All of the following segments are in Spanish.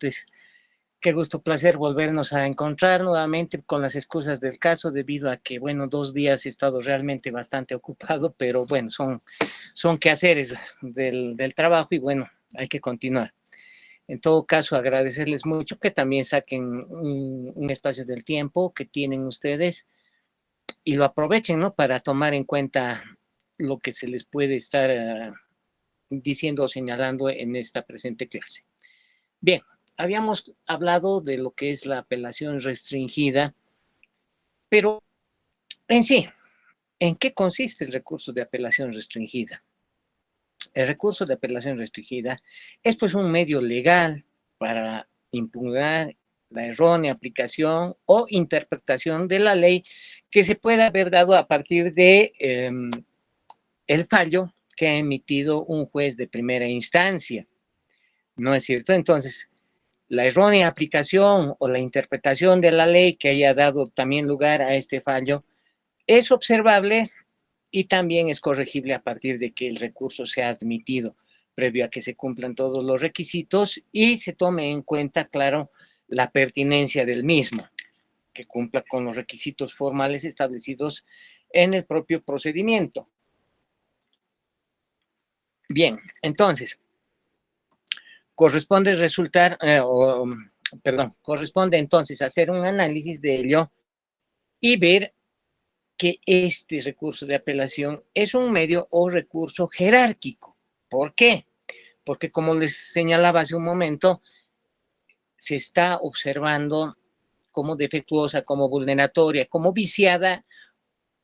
Entonces, qué gusto, placer volvernos a encontrar nuevamente con las excusas del caso, debido a que, bueno, 2 días he estado realmente bastante ocupado, pero bueno, son quehaceres del trabajo y bueno, hay que continuar. En todo caso, agradecerles mucho que también saquen un espacio del tiempo que tienen ustedes y lo aprovechen, ¿no? Para tomar en cuenta lo que se les puede estar diciendo o señalando en esta presente clase. Bien, habíamos hablado de lo que es la apelación restringida, pero en sí, ¿en qué consiste el recurso de apelación restringida? El recurso de apelación restringida es pues un medio legal para impugnar la errónea aplicación o interpretación de la ley que se pueda haber dado a partir de el fallo que ha emitido un juez de primera instancia. ¿No es cierto? Entonces, la errónea aplicación o la interpretación de la ley que haya dado también lugar a este fallo es observable y también es corregible a partir de que el recurso sea admitido, previo a que se cumplan todos los requisitos y se tome en cuenta, claro, la pertinencia del mismo, que cumpla con los requisitos formales establecidos en el propio procedimiento. Bien, entonces, corresponde entonces hacer un análisis de ello y ver que este recurso de apelación es un medio o recurso jerárquico. ¿Por qué? Porque como les señalaba hace un momento, se está observando como defectuosa, como vulneratoria, como viciada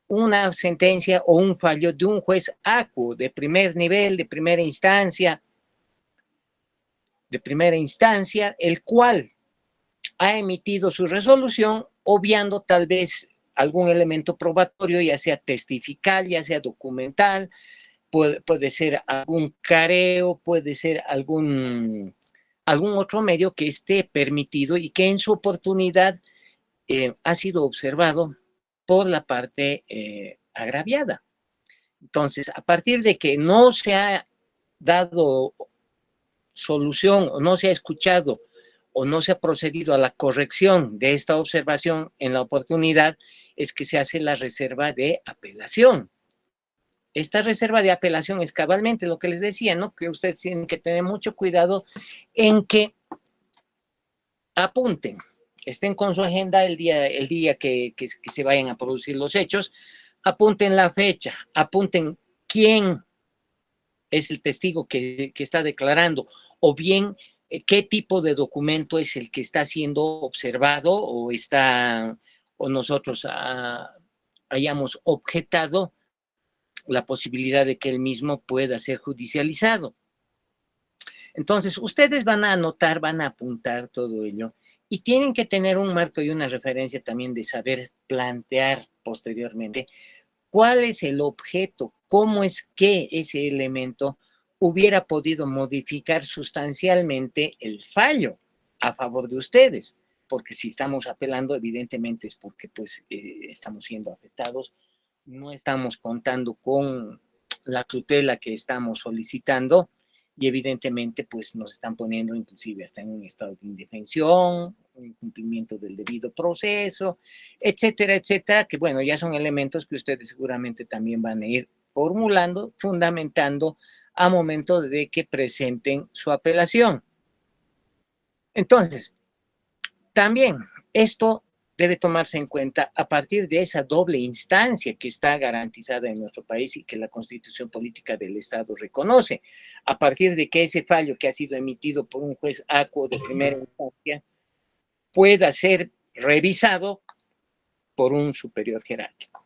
una sentencia o un fallo de un juez acuo de primer nivel, de primera instancia, el cual ha emitido su resolución obviando tal vez algún elemento probatorio, ya sea testifical, ya sea documental, puede ser algún careo, puede ser algún otro medio que esté permitido y que en su oportunidad ha sido observado por la parte agraviada. Entonces, a partir de que no se ha dado solución o no se ha escuchado o no se ha procedido a la corrección de esta observación en la oportunidad, es que se hace la reserva de apelación. Esta reserva de apelación es cabalmente lo que les decía, ¿no? Que ustedes tienen que tener mucho cuidado en que apunten, estén con su agenda el día que se vayan a producir los hechos, apunten la fecha, apunten quién es el testigo que está declarando, o bien qué tipo de documento es el que está siendo observado o nosotros hayamos objetado la posibilidad de que el mismo pueda ser judicializado. Entonces, ustedes van a anotar, van a apuntar todo ello y tienen que tener un marco y una referencia también de saber plantear posteriormente cuál es el objeto, cómo es que ese elemento hubiera podido modificar sustancialmente el fallo a favor de ustedes. Porque si estamos apelando, evidentemente es porque pues estamos siendo afectados, no estamos contando con la tutela que estamos solicitando y evidentemente pues nos están poniendo inclusive hasta en un estado de indefensión, un incumplimiento del debido proceso, etcétera, etcétera, que bueno, ya son elementos que ustedes seguramente también van a ir formulando, fundamentando a momento de que presenten su apelación. Entonces, también esto debe tomarse en cuenta a partir de esa doble instancia que está garantizada en nuestro país y que la Constitución Política del Estado reconoce, a partir de que ese fallo que ha sido emitido por un juez acuo de primera instancia pueda ser revisado por un superior jerárquico.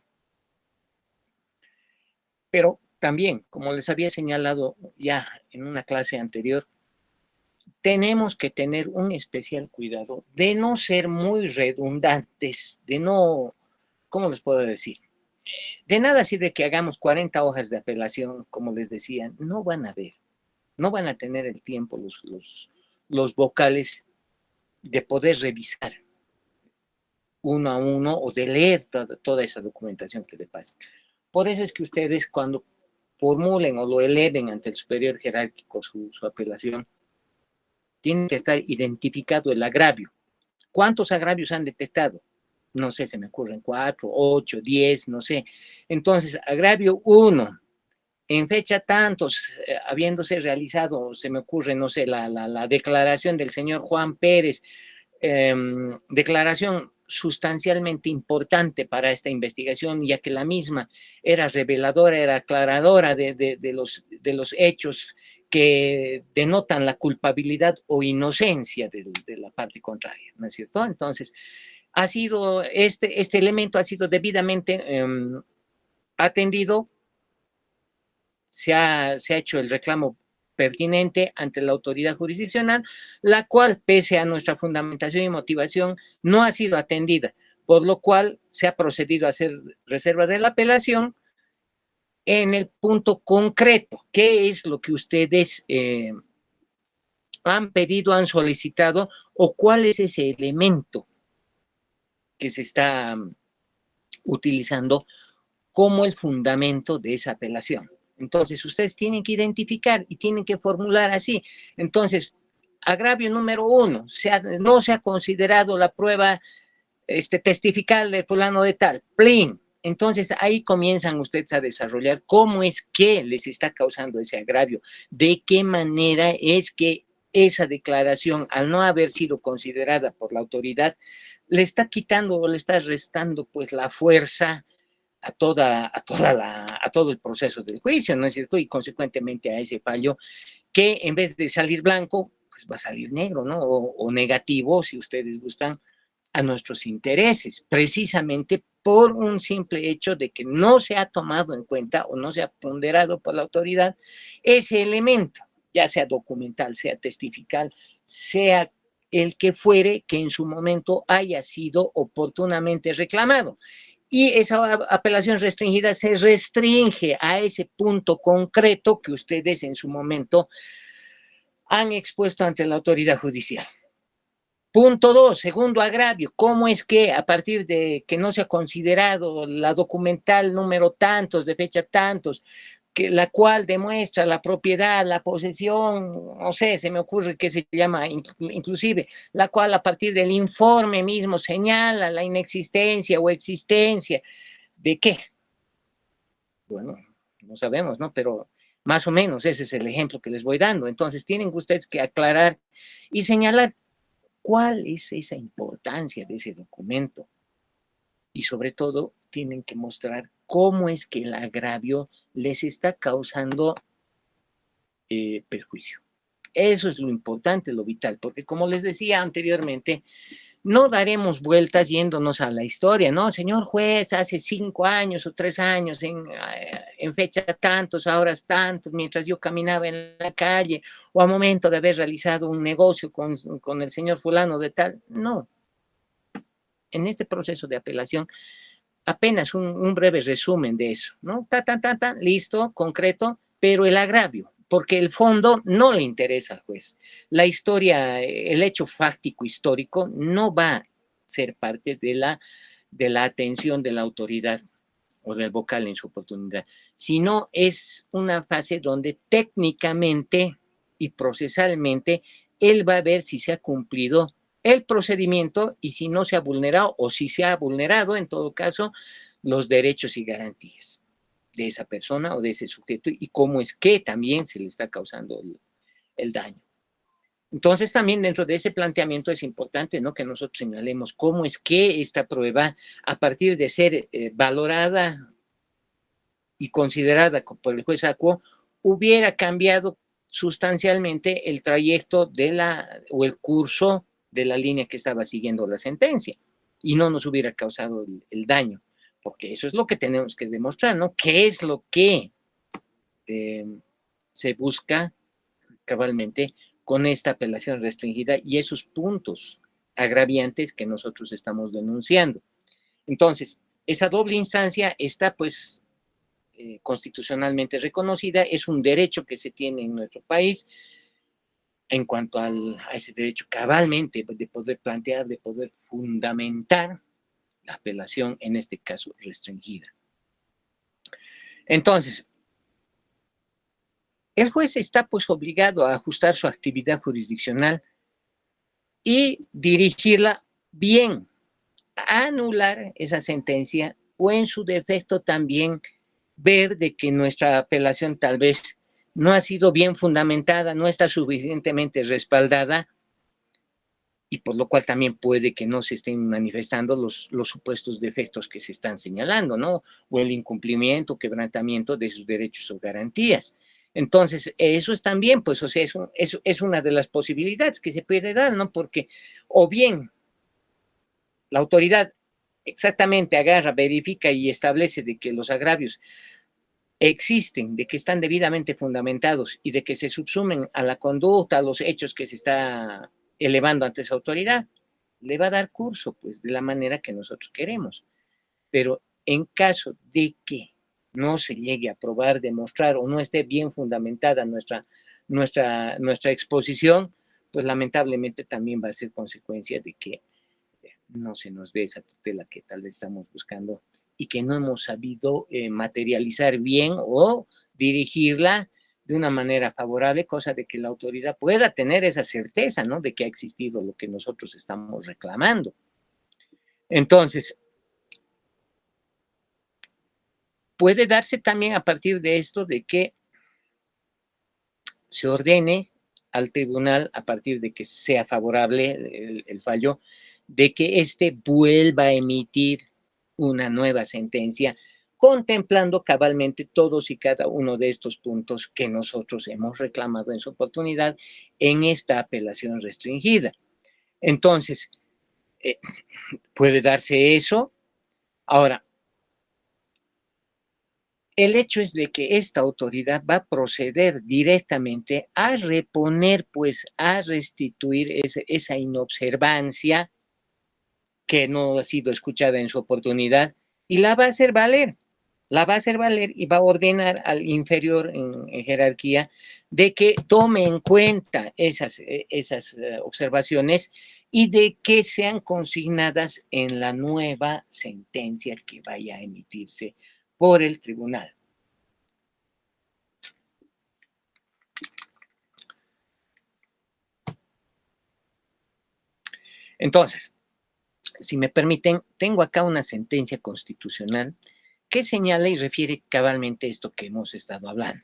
Pero también, como les había señalado ya en una clase anterior, tenemos que tener un especial cuidado de no ser muy redundantes, de no, ¿cómo les puedo decir? De nada sirve que hagamos 40 hojas de apelación, como les decía, no van a ver, no van a tener el tiempo los vocales de poder revisar uno a uno o de leer toda esa documentación que le pasa. Por eso es que ustedes cuando formulen o lo eleven ante el superior jerárquico su apelación, tiene que estar identificado el agravio. ¿Cuántos agravios han detectado? No sé, se me ocurren 4, 8, 10, no sé. Entonces, agravio 1, en fecha tantos, habiéndose realizado, se me ocurre, no sé, la declaración del señor Juan Pérez, declaración sustancialmente importante para esta investigación, ya que la misma era reveladora, era aclaradora de los hechos que denotan la culpabilidad o inocencia de la parte contraria, ¿no es cierto? Entonces, ha sido, este elemento ha sido debidamente atendido, se ha hecho el reclamo pertinente ante la autoridad jurisdiccional, la cual, pese a nuestra fundamentación y motivación, no ha sido atendida, por lo cual se ha procedido a hacer reserva de la apelación en el punto concreto. ¿Qué es lo que ustedes han pedido, han solicitado, o cuál es ese elemento que se está utilizando como el fundamento de esa apelación? Entonces, ustedes tienen que identificar y tienen que formular así. Entonces, agravio número 1, no se ha considerado la prueba testifical de fulano de tal, plin. Entonces, ahí comienzan ustedes a desarrollar cómo es que les está causando ese agravio, de qué manera es que esa declaración, al no haber sido considerada por la autoridad, le está quitando o le está restando pues la fuerza a todo el proceso del juicio, ¿no es cierto? Y consecuentemente a ese fallo que en vez de salir blanco, pues va a salir negro, ¿no? O negativo, si ustedes gustan, a nuestros intereses, precisamente por un simple hecho de que no se ha tomado en cuenta o no se ha ponderado por la autoridad ese elemento, ya sea documental, sea testifical, sea el que fuere que en su momento haya sido oportunamente reclamado. Y esa apelación restringida se restringe a ese punto concreto que ustedes en su momento han expuesto ante la autoridad judicial. Punto 2, segundo agravio, ¿cómo es que a partir de que no se ha considerado la documental número tantos, de fecha tantos, que la cual demuestra la propiedad, la posesión, no sé, se me ocurre que se llama inclusive, la cual a partir del informe mismo señala la inexistencia o existencia de qué? Bueno, no sabemos, ¿no? Pero más o menos ese es el ejemplo que les voy dando. Entonces tienen ustedes que aclarar y señalar cuál es esa importancia de ese documento. Y sobre todo tienen que mostrar cómo es que el agravio les está causando perjuicio. Eso es lo importante, lo vital, porque como les decía anteriormente, no daremos vueltas yéndonos a la historia, ¿no? Señor juez, hace 5 años o 3 años, en fecha tantos, horas tantos, mientras yo caminaba en la calle, o a momento de haber realizado un negocio con el señor fulano de tal. No. En este proceso de apelación, apenas un breve resumen de eso, ¿no? Listo, concreto, pero el agravio, porque el fondo no le interesa al juez. La historia, el hecho fáctico histórico no va a ser parte de la atención de la autoridad o del vocal en su oportunidad, sino es una fase donde técnicamente y procesalmente él va a ver si se ha cumplido el procedimiento y si no se ha vulnerado o si se ha vulnerado, en todo caso, los derechos y garantías de esa persona o de ese sujeto y cómo es que también se le está causando el daño. Entonces, también dentro de ese planteamiento es importante, ¿no?, que nosotros señalemos cómo es que esta prueba, a partir de ser valorada y considerada por el juez Acuo, hubiera cambiado sustancialmente el trayecto o el curso de la línea que estaba siguiendo la sentencia y no nos hubiera causado el daño, porque eso es lo que tenemos que demostrar, ¿no? ¿Qué es lo que se busca cabalmente con esta apelación restringida y esos puntos agraviantes que nosotros estamos denunciando? Entonces, esa doble instancia está pues constitucionalmente reconocida, es un derecho que se tiene en nuestro país en cuanto a ese derecho cabalmente de poder plantear, de poder fundamentar la apelación, en este caso restringida. Entonces, el juez está pues obligado a ajustar su actividad jurisdiccional y dirigirla bien, a anular esa sentencia o en su defecto también ver de que nuestra apelación tal vez no ha sido bien fundamentada, no está suficientemente respaldada y por lo cual también puede que no se estén manifestando los supuestos defectos que se están señalando, ¿no? O el incumplimiento, quebrantamiento de sus derechos o garantías. Entonces, eso es también, pues, o sea, es una de las posibilidades que se puede dar, ¿no? Porque o bien la autoridad exactamente agarra, verifica y establece de que los agravios existen, de que están debidamente fundamentados y de que se subsumen a la conducta, a los hechos que se está elevando ante esa autoridad, le va a dar curso, pues, de la manera que nosotros queremos. Pero en caso de que no se llegue a probar, demostrar o no esté bien fundamentada nuestra exposición, pues lamentablemente también va a ser consecuencia de que no se nos dé esa tutela que tal vez estamos buscando y que no hemos sabido materializar bien o dirigirla de una manera favorable, cosa de que la autoridad pueda tener esa certeza, ¿no? De que ha existido lo que nosotros estamos reclamando. Entonces, puede darse también a partir de esto de que se ordene al tribunal, a partir de que sea favorable el fallo, de que éste vuelva a emitir una nueva sentencia, contemplando cabalmente todos y cada uno de estos puntos que nosotros hemos reclamado en su oportunidad en esta apelación restringida. Entonces, puede darse eso. Ahora, el hecho es de que esta autoridad va a proceder directamente a reponer, pues, a restituir esa inobservancia que no ha sido escuchada en su oportunidad y la va a hacer valer. La va a hacer valer y va a ordenar al inferior en jerarquía de que tome en cuenta esas observaciones y de que sean consignadas en la nueva sentencia que vaya a emitirse por el tribunal. Entonces, si me permiten, tengo acá una sentencia constitucional que señala y refiere cabalmente esto que hemos estado hablando.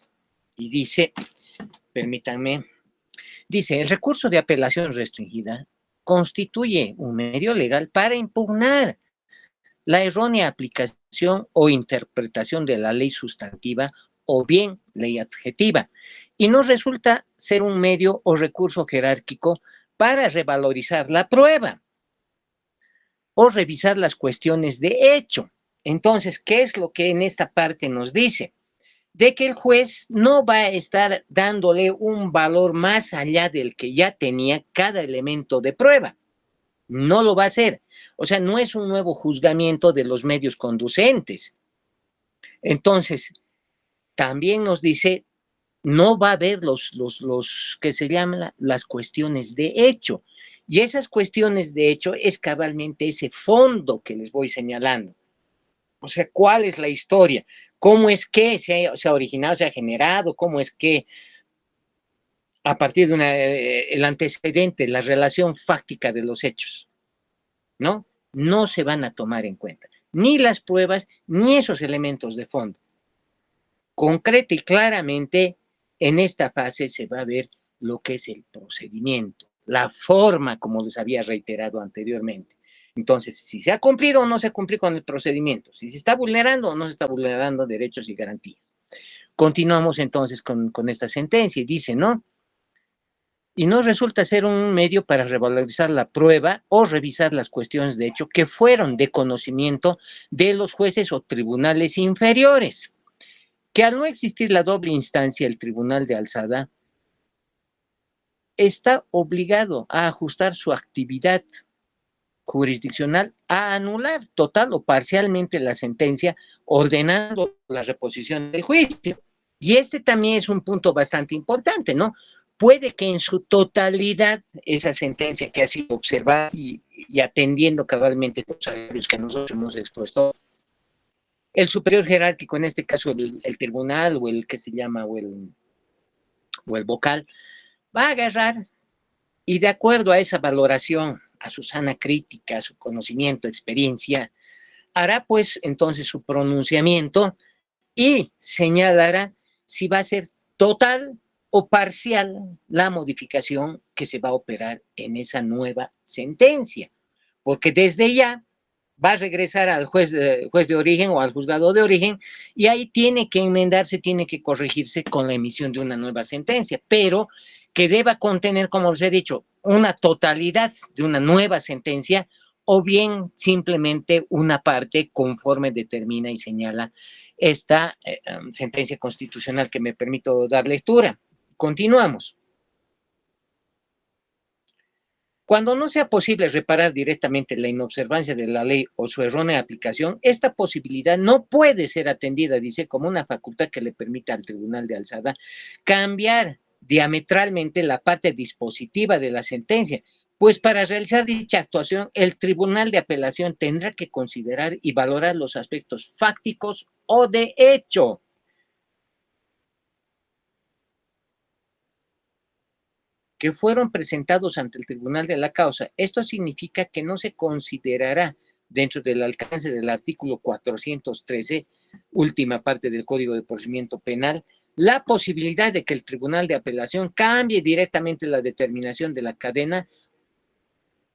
Y dice, permítanme, dice, el recurso de apelación restringida constituye un medio legal para impugnar la errónea aplicación o interpretación de la ley sustantiva o bien ley adjetiva, y no resulta ser un medio o recurso jerárquico para revalorizar la prueba o revisar las cuestiones de hecho. Entonces, ¿qué es lo que en esta parte nos dice? De que el juez no va a estar dándole un valor más allá del que ya tenía cada elemento de prueba. No lo va a hacer. O sea, no es un nuevo juzgamiento de los medios conducentes. Entonces, también nos dice, no va a haber los que se llaman las cuestiones de hecho. Y esas cuestiones de hecho es cabalmente ese fondo que les voy señalando. O sea, ¿cuál es la historia? ¿Cómo es que se ha originado, se ha generado? ¿Cómo es que a partir de el antecedente, la relación fáctica de los hechos, ¿no? No se van a tomar en cuenta ni las pruebas ni esos elementos de fondo. Concreta y claramente, en esta fase se va a ver lo que es el procedimiento, la forma, como les había reiterado anteriormente. Entonces, si se ha cumplido o no se ha cumplido con el procedimiento, si se está vulnerando o no se está vulnerando derechos y garantías. Continuamos entonces con esta sentencia y dice, ¿no? Y no resulta ser un medio para revalorizar la prueba o revisar las cuestiones de hecho que fueron de conocimiento de los jueces o tribunales inferiores, que al no existir la doble instancia, el tribunal de alzada está obligado a ajustar su actividad jurisdiccional a anular total o parcialmente la sentencia, ordenando la reposición del juicio. Y este también es un punto bastante importante, ¿no? Puede que en su totalidad esa sentencia que ha sido observada y atendiendo cabalmente los agravios que nosotros hemos expuesto, el superior jerárquico, en este caso el tribunal o el que se llama, o o el vocal, va a agarrar y de acuerdo a esa valoración, a su sana crítica, a su conocimiento, experiencia, hará pues entonces su pronunciamiento y señalará si va a ser total o parcial la modificación que se va a operar en esa nueva sentencia. Porque desde ya va a regresar al juez de origen o al juzgado de origen y ahí tiene que enmendarse, tiene que corregirse con la emisión de una nueva sentencia, pero que deba contener, como les he dicho, una totalidad de una nueva sentencia o bien simplemente una parte conforme determina y señala esta sentencia constitucional que me permito dar lectura. Continuamos. Cuando no sea posible reparar directamente la inobservancia de la ley o su errónea aplicación, esta posibilidad no puede ser atendida, dice, como una facultad que le permita al Tribunal de Alzada cambiar diametralmente la parte dispositiva de la sentencia, pues para realizar dicha actuación, el Tribunal de Apelación tendrá que considerar y valorar los aspectos fácticos o de hecho que fueron presentados ante el tribunal de la causa. Esto significa que no se considerará dentro del alcance del artículo 413, última parte del Código de Procedimiento Penal, la posibilidad de que el tribunal de apelación cambie directamente la determinación de la cadena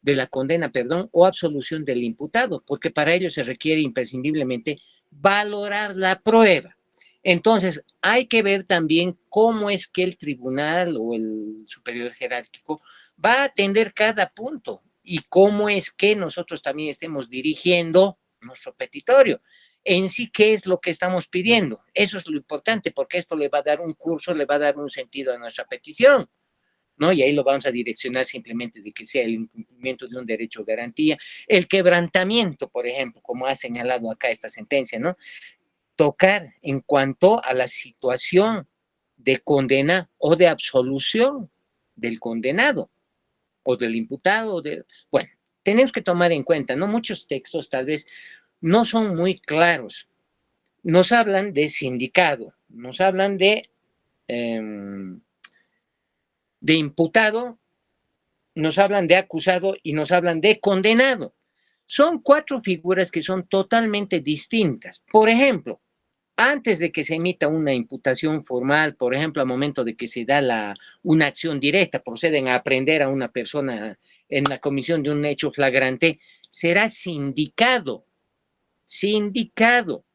de la condena, perdón, o absolución del imputado, porque para ello se requiere imprescindiblemente valorar la prueba. Entonces, hay que ver también cómo es que el tribunal o el superior jerárquico va a atender cada punto y cómo es que nosotros también estemos dirigiendo nuestro petitorio. En sí, ¿qué es lo que estamos pidiendo? Eso es lo importante, porque esto le va a dar un curso, le va a dar un sentido a nuestra petición. ¿No? Y ahí lo vamos a direccionar simplemente de que sea el incumplimiento de un derecho o garantía, el quebrantamiento, por ejemplo, como ha señalado acá esta sentencia, ¿no? Tocar en cuanto a la situación de condena o de absolución del condenado o del imputado. Bueno, tenemos que tomar en cuenta, ¿no? Muchos textos tal vez no son muy claros. Nos hablan de sindicado, nos hablan de imputado, nos hablan de acusado y nos hablan de condenado. Son cuatro figuras que son totalmente distintas. Por ejemplo, antes de que se emita una imputación formal, por ejemplo, al momento de que se da una acción directa, proceden a aprender a una persona en la comisión de un hecho flagrante, será sindicado. Sindicado.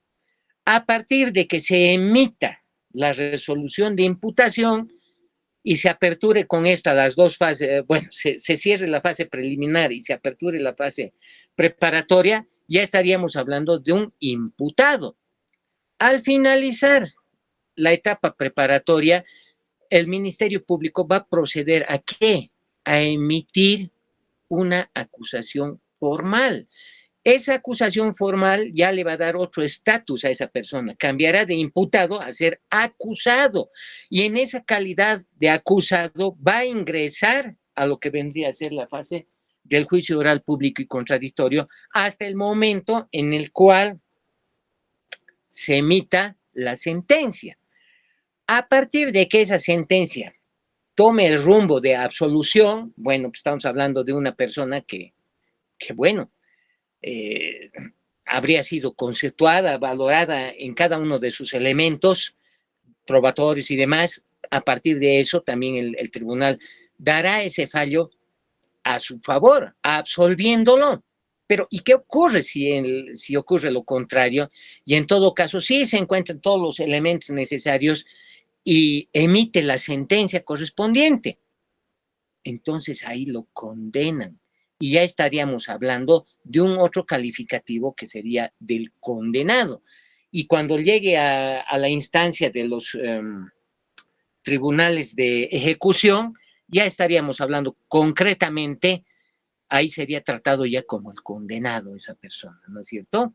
A partir de que se emita la resolución de imputación, y se aperture con esta las dos fases, bueno, se cierre la fase preliminar y se aperture la fase preparatoria, ya estaríamos hablando de un imputado. Al finalizar la etapa preparatoria, el Ministerio Público va a proceder a ¿qué? A emitir una acusación formal. Esa acusación formal ya le va a dar otro estatus a esa persona, cambiará de imputado a ser acusado y en esa calidad de acusado va a ingresar a lo que vendría a ser la fase del juicio oral público y contradictorio hasta el momento en el cual se emita la sentencia. A partir de que esa sentencia tome el rumbo de absolución, bueno, pues estamos hablando de una persona que bueno, habría sido conceptuada, valorada en cada uno de sus elementos probatorios y demás. A partir de eso, también el tribunal dará ese fallo a su favor, absolviéndolo. Pero, ¿y qué ocurre si ocurre lo contrario? Y en todo caso, sí se encuentran todos los elementos necesarios y emite la sentencia correspondiente. Entonces ahí lo condenan y ya estaríamos hablando de un otro calificativo que sería del condenado. Y cuando llegue a la instancia de los tribunales de ejecución, ya estaríamos hablando concretamente, ahí sería tratado ya como el condenado esa persona, ¿no es cierto?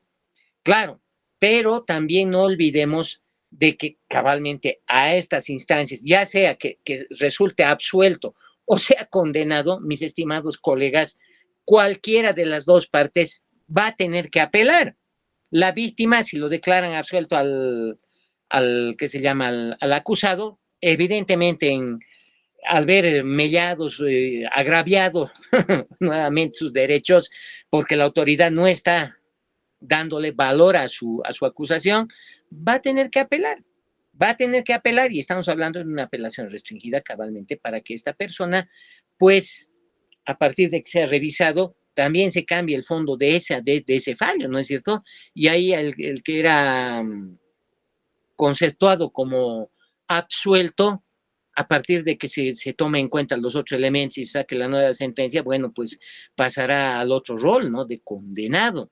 Claro, pero también no olvidemos de que cabalmente a estas instancias, ya sea que resulte absuelto o sea condenado, mis estimados colegas, cualquiera de las dos partes va a tener que apelar. La víctima, si lo declaran absuelto al que se llama al acusado, evidentemente al ver Mellados agraviado nuevamente sus derechos, porque la autoridad no está dándole valor a su acusación, va a tener que apelar. Va a tener que apelar y estamos hablando de una apelación restringida cabalmente para que esta persona, pues, a partir de que sea revisado, también se cambie el fondo de ese fallo, ¿no es cierto? Y ahí el que era conceptuado como absuelto, a partir de que se tome en cuenta los otros elementos y saque la nueva sentencia, bueno, pues pasará al otro rol, ¿no? De condenado.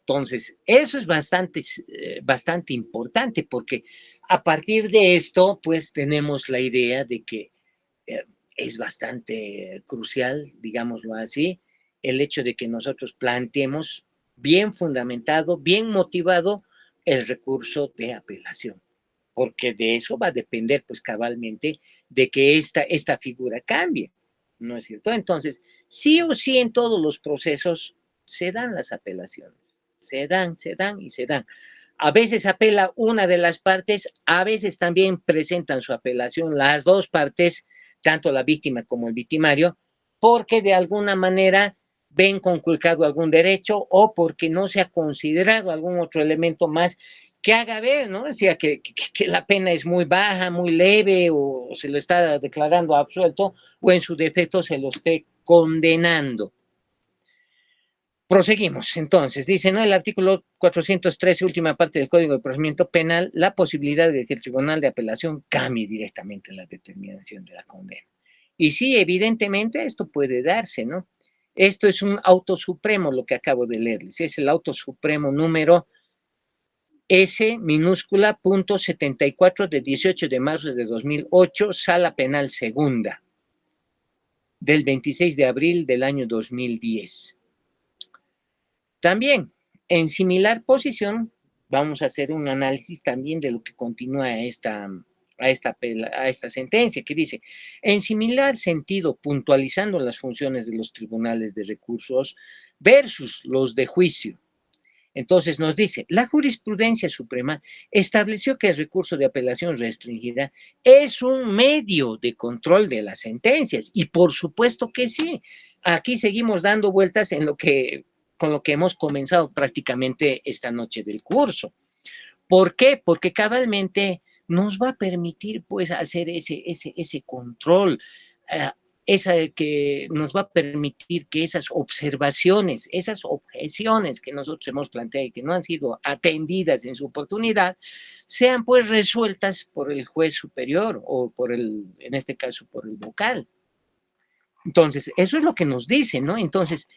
Entonces, eso es bastante importante porque a partir de esto, pues tenemos la idea de que es bastante crucial, digámoslo así, el hecho de que nosotros planteemos bien fundamentado, bien motivado el recurso de apelación, porque de eso va a depender, pues cabalmente, de que esta figura cambie, ¿no es cierto? Entonces, sí o sí en todos los procesos se dan las apelaciones, se dan y se dan. A veces apela una de las partes, a veces también presentan su apelación las dos partes, tanto la víctima como el victimario, porque de alguna manera ven conculcado algún derecho o porque no se ha considerado algún otro elemento más que haga ver, ¿no? Decía que la pena es muy baja, muy leve, o se lo está declarando absuelto, o en su defecto se lo esté condenando. Proseguimos, entonces, dice, ¿no? El artículo 413, última parte del Código de Procedimiento Penal, la posibilidad de que el Tribunal de Apelación cambie directamente la determinación de la condena. Y sí, evidentemente esto puede darse, ¿no? Esto es un auto supremo, lo que acabo de leerles, es el auto supremo número S minúscula punto 74 de 18 de marzo de 2008, Sala Penal Segunda, del 26 de abril del año 2010. También, en similar posición, vamos a hacer un análisis también de lo que continúa esta sentencia, que dice, en similar sentido, puntualizando las funciones de los tribunales de recursos versus los de juicio. Entonces nos dice, la jurisprudencia suprema estableció que el recurso de apelación restringida es un medio de control de las sentencias. Y por supuesto que sí. Aquí seguimos dando vueltas con lo que hemos comenzado prácticamente esta noche del curso. ¿Por qué? Porque cabalmente nos va a permitir pues hacer ese control, esa que nos va a permitir que esas observaciones, esas objeciones que nosotros hemos planteado y que no han sido atendidas en su oportunidad, sean pues resueltas por el juez superior o en este caso, por el vocal. Entonces, eso es lo que nos dice, ¿no? Entonces,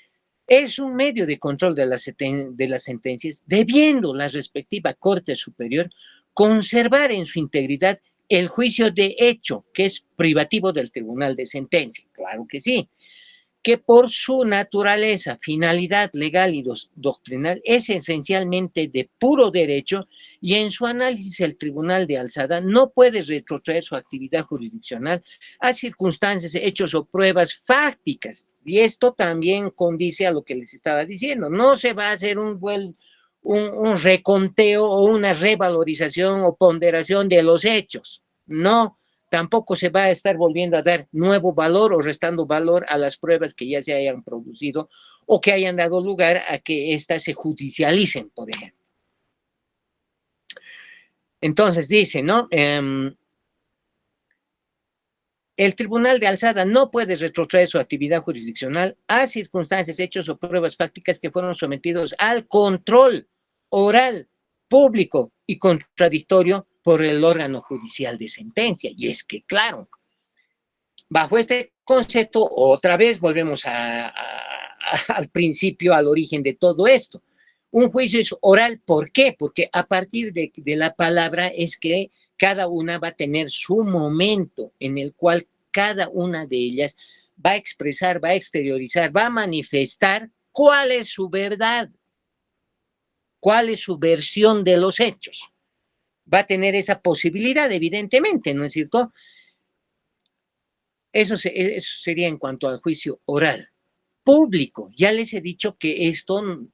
es un medio de control de las sentencias, debiendo la respectiva Corte Superior conservar en su integridad el juicio de hecho, que es privativo del Tribunal de Sentencia. Claro que sí. Que por su naturaleza, finalidad legal y doctrinal es esencialmente de puro derecho y en su análisis el Tribunal de Alzada no puede retrotraer su actividad jurisdiccional a circunstancias, hechos o pruebas fácticas. Y esto también condice a lo que les estaba diciendo. No se va a hacer un reconteo o una revalorización o ponderación de los hechos. No, tampoco se va a estar volviendo a dar nuevo valor o restando valor a las pruebas que ya se hayan producido o que hayan dado lugar a que éstas se judicialicen, por ejemplo. Entonces dice, ¿no? El Tribunal de Alzada no puede retrotraer su actividad jurisdiccional a circunstancias, hechos o pruebas fácticas que fueron sometidos al control oral, público y contradictorio por el órgano judicial de sentencia. Y es que, claro, bajo este concepto, otra vez volvemos al principio, al origen de todo esto. Un juicio es oral, ¿por qué? Porque a partir de la palabra es que cada una va a tener su momento en el cual cada una de ellas va a expresar, va a exteriorizar, va a manifestar cuál es su verdad, cuál es su versión de los hechos. Va a tener esa posibilidad, evidentemente, ¿no es cierto? Eso sería en cuanto al juicio oral. Público, ya les he dicho que esto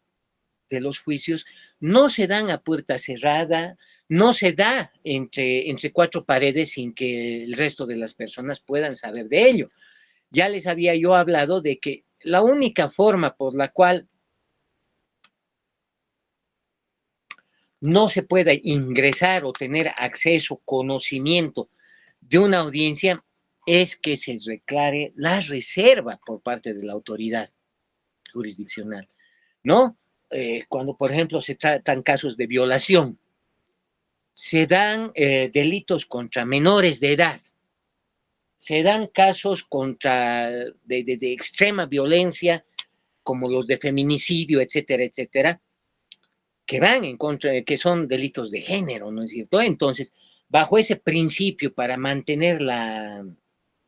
de los juicios no se dan a puerta cerrada, no se da entre cuatro paredes sin que el resto de las personas puedan saber de ello. Ya les había yo hablado de que la única forma por la cual no se pueda ingresar o tener acceso, conocimiento de una audiencia es que se declare la reserva por parte de la autoridad jurisdiccional, ¿no? Cuando, por ejemplo, se tratan casos de violación, se dan delitos contra menores de edad, se dan casos de extrema violencia, como los de feminicidio, etcétera, etcétera, que van en contra, que son delitos de género, ¿no es cierto? Entonces, bajo ese principio, para mantenerla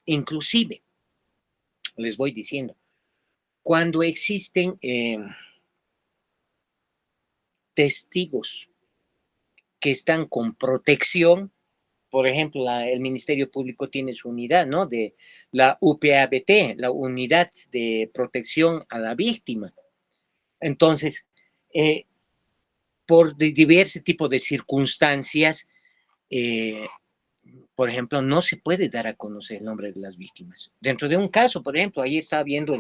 inclusive, les voy diciendo, cuando existen testigos que están con protección, por ejemplo, el Ministerio Público tiene su unidad, ¿no? De la UPABT, la Unidad de Protección a la Víctima. Entonces, por diversos tipos de circunstancias, por ejemplo, no se puede dar a conocer el nombre de las víctimas. Dentro de un caso, por ejemplo, ahí está viendo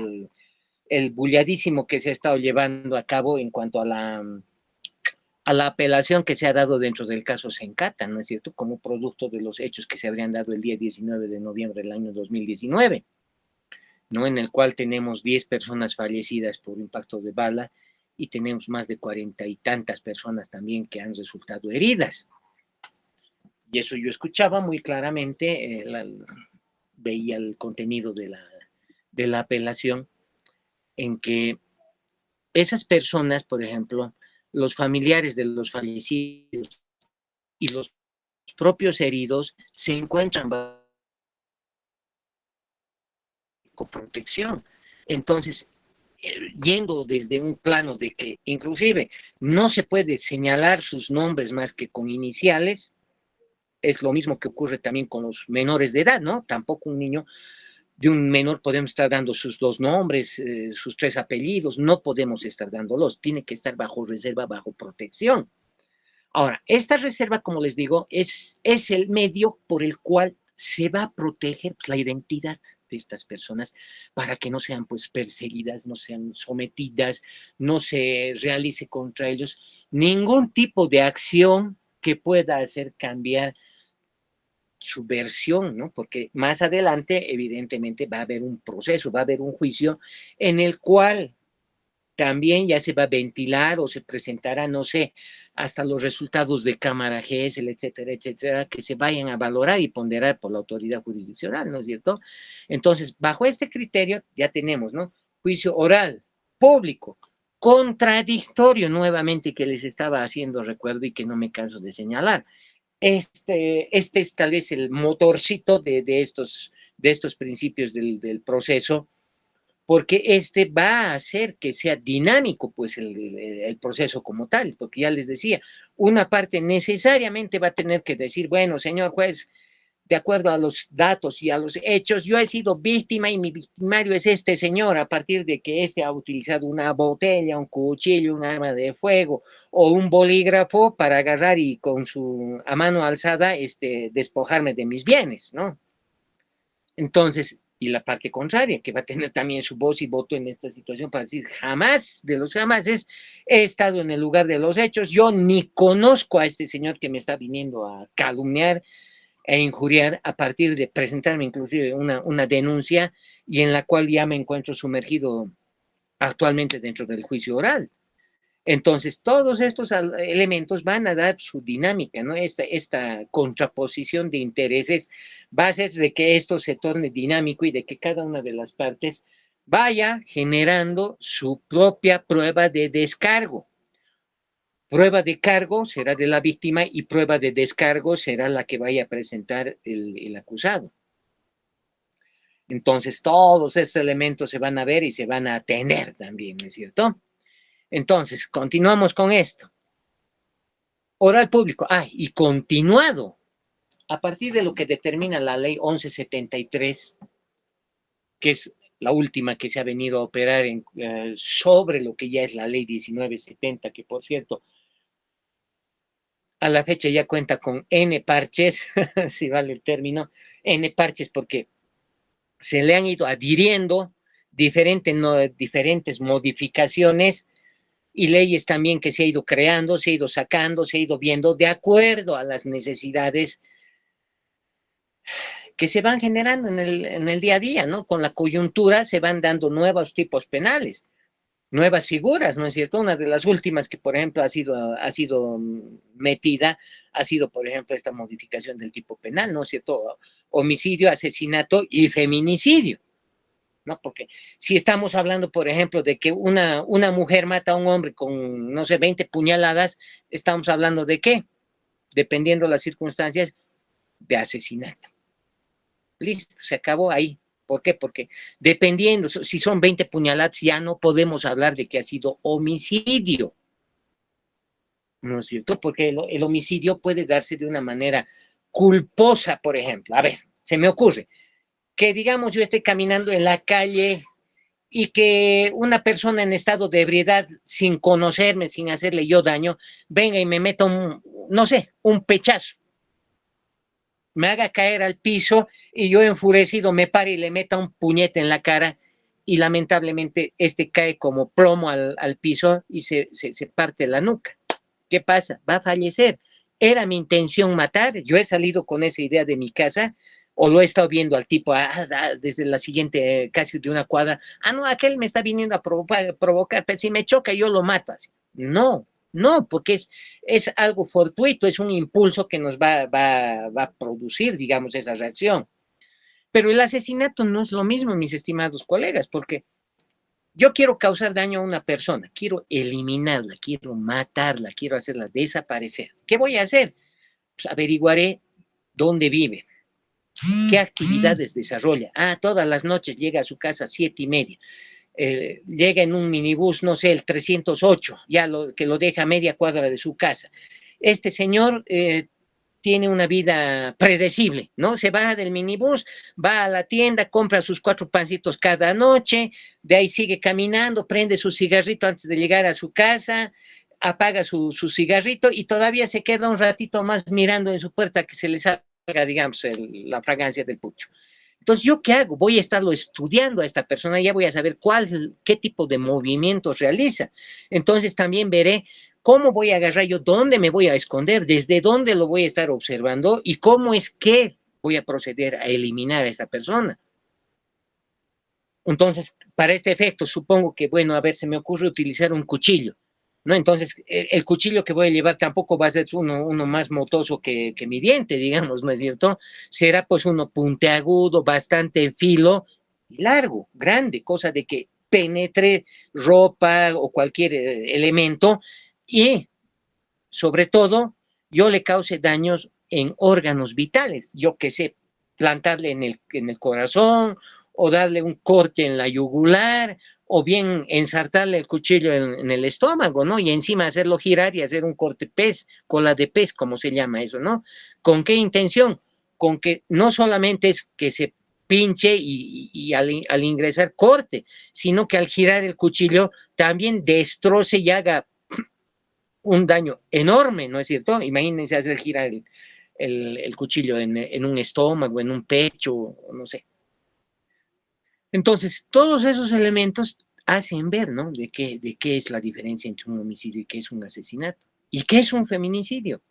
el bulladísimo que se ha estado llevando a cabo en cuanto a la apelación que se ha dado dentro del caso Sencata, ¿no es cierto? Como producto de los hechos que se habrían dado el día 19 de noviembre del año 2019, ¿no? En el cual tenemos 10 personas fallecidas por impacto de bala y tenemos más de 40 y tantas personas también que han resultado heridas. Y eso yo escuchaba muy claramente, veía el contenido de la apelación, en que esas personas, por ejemplo, los familiares de los fallecidos y los propios heridos se encuentran bajo protección. Entonces, yendo desde un plano de que inclusive no se puede señalar sus nombres más que con iniciales, es lo mismo que ocurre también con los menores de edad, ¿no? Tampoco un niño de un menor podemos estar dando sus dos nombres, sus tres apellidos, no podemos estar dándolos, tiene que estar bajo reserva, bajo protección. Ahora, esta reserva, como les digo, es el medio por el cual se va a proteger la identidad de estas personas para que no sean pues perseguidas, no sean sometidas, no se realice contra ellos ningún tipo de acción que pueda hacer cambiar su versión, ¿no? Porque más adelante, evidentemente, va a haber un proceso, va a haber un juicio en el cual también ya se va a ventilar o se presentará, no sé, hasta los resultados de cámara GESEL, etcétera, etcétera, que se vayan a valorar y ponderar por la autoridad jurisdiccional, ¿no es cierto? Entonces, bajo este criterio ya tenemos, ¿no? Juicio oral, público, contradictorio nuevamente que les estaba haciendo recuerdo y que no me canso de señalar. Este es tal vez el motorcito de estos principios del proceso, porque este va a hacer que sea dinámico pues el proceso como tal, porque ya les decía, una parte necesariamente va a tener que decir, bueno, señor juez, de acuerdo a los datos y a los hechos, yo he sido víctima y mi victimario es este señor, a partir de que este ha utilizado una botella, un cuchillo, un arma de fuego o un bolígrafo para agarrar y con su a mano alzada despojarme de mis bienes, ¿no? Entonces, y la parte contraria, que va a tener también su voz y voto en esta situación para decir, jamás de los jamases he estado en el lugar de los hechos, yo ni conozco a este señor que me está viniendo a calumniar e injuriar a partir de presentarme inclusive una denuncia y en la cual ya me encuentro sumergido actualmente dentro del juicio oral. Entonces, todos estos elementos van a dar su dinámica, ¿no? Esta contraposición de intereses va a hacer de que esto se torne dinámico y de que cada una de las partes vaya generando su propia prueba de descargo. Prueba de cargo será de la víctima y prueba de descargo será la que vaya a presentar el acusado. Entonces, todos estos elementos se van a ver y se van a tener también, ¿no es cierto? Entonces, continuamos con esto. Oral público. Y continuado. A partir de lo que determina la ley 1173, que es la última que se ha venido a operar sobre lo que ya es la ley 1970, que por cierto, a la fecha ya cuenta con N parches, si vale el término, N parches porque se le han ido adhiriendo diferentes modificaciones y leyes también que se ha ido creando, se ha ido sacando, se ha ido viendo de acuerdo a las necesidades que se van generando en el día a día, ¿no? Con la coyuntura se van dando nuevos tipos penales, nuevas figuras, ¿no es cierto? Una de las últimas que, por ejemplo, ha sido metida, ha sido, por ejemplo, esta modificación del tipo penal, ¿no es cierto? Homicidio, asesinato y feminicidio, ¿no? Porque si estamos hablando, por ejemplo, de que una mujer mata a un hombre con, no sé, 20 puñaladas, estamos hablando de qué, dependiendo de las circunstancias, de asesinato. Listo, se acabó ahí. ¿Por qué? Porque dependiendo, si son 20 puñaladas, ya no podemos hablar de que ha sido homicidio. ¿No es cierto? Porque el homicidio puede darse de una manera culposa, por ejemplo. A ver, se me ocurre que, digamos, yo esté caminando en la calle y que una persona en estado de ebriedad, sin conocerme, sin hacerle yo daño, venga y me meta no sé, un pechazo, me haga caer al piso y yo enfurecido me pare y le meta un puñete en la cara y lamentablemente este cae como plomo al piso y se parte la nuca. ¿Qué pasa? Va a fallecer. Era mi intención matar, yo he salido con esa idea de mi casa o lo he estado viendo al tipo desde la siguiente, casi de una cuadra, no, aquel me está viniendo a provocar, pero si me choca yo lo mato así. No, no, porque es algo fortuito, es un impulso que nos va a producir, digamos, esa reacción. Pero el asesinato no es lo mismo, mis estimados colegas, porque yo quiero causar daño a una persona, quiero eliminarla, quiero matarla, quiero hacerla desaparecer. ¿Qué voy a hacer? Pues averiguaré dónde vive, qué actividades desarrolla. Todas las noches llega a su casa a 7:30. Llega en un minibús, no sé, el 308, ya que lo deja a media cuadra de su casa. Este señor tiene una vida predecible, ¿no? Se baja del minibús, va a la tienda, compra sus 4 pancitos cada noche, de ahí sigue caminando, prende su cigarrito antes de llegar a su casa, apaga su cigarrito y todavía se queda un ratito más mirando en su puerta que se le salga, digamos, la fragancia del pucho. Entonces, ¿yo qué hago? Voy a estarlo estudiando a esta persona, ya voy a saber qué tipo de movimientos realiza. Entonces, también veré cómo voy a agarrar yo, dónde me voy a esconder, desde dónde lo voy a estar observando y cómo es que voy a proceder a eliminar a esta persona. Entonces, para este efecto, supongo que, bueno, a ver, se me ocurre utilizar un cuchillo, ¿no? Entonces, el cuchillo que voy a llevar tampoco va a ser uno más motoso que mi diente, digamos, ¿no es cierto? Será pues uno puntiagudo, bastante filo y largo, grande, cosa de que penetre ropa o cualquier elemento y, sobre todo, yo le cause daños en órganos vitales, yo que sé, plantarle en el corazón o darle un corte en la yugular o bien ensartarle el cuchillo en el estómago, ¿no? Y encima hacerlo girar y hacer un corte pez, cola de pez, como se llama eso, ¿no? ¿Con qué intención? Con que no solamente es que se pinche y al ingresar corte, sino que al girar el cuchillo también destroce y haga un daño enorme, ¿no es cierto? Imagínense hacer girar el cuchillo en un estómago, en un pecho, no sé. Entonces, todos esos elementos hacen ver, ¿no? De qué es la diferencia entre un homicidio y qué es un asesinato. ¿Y qué es un feminicidio?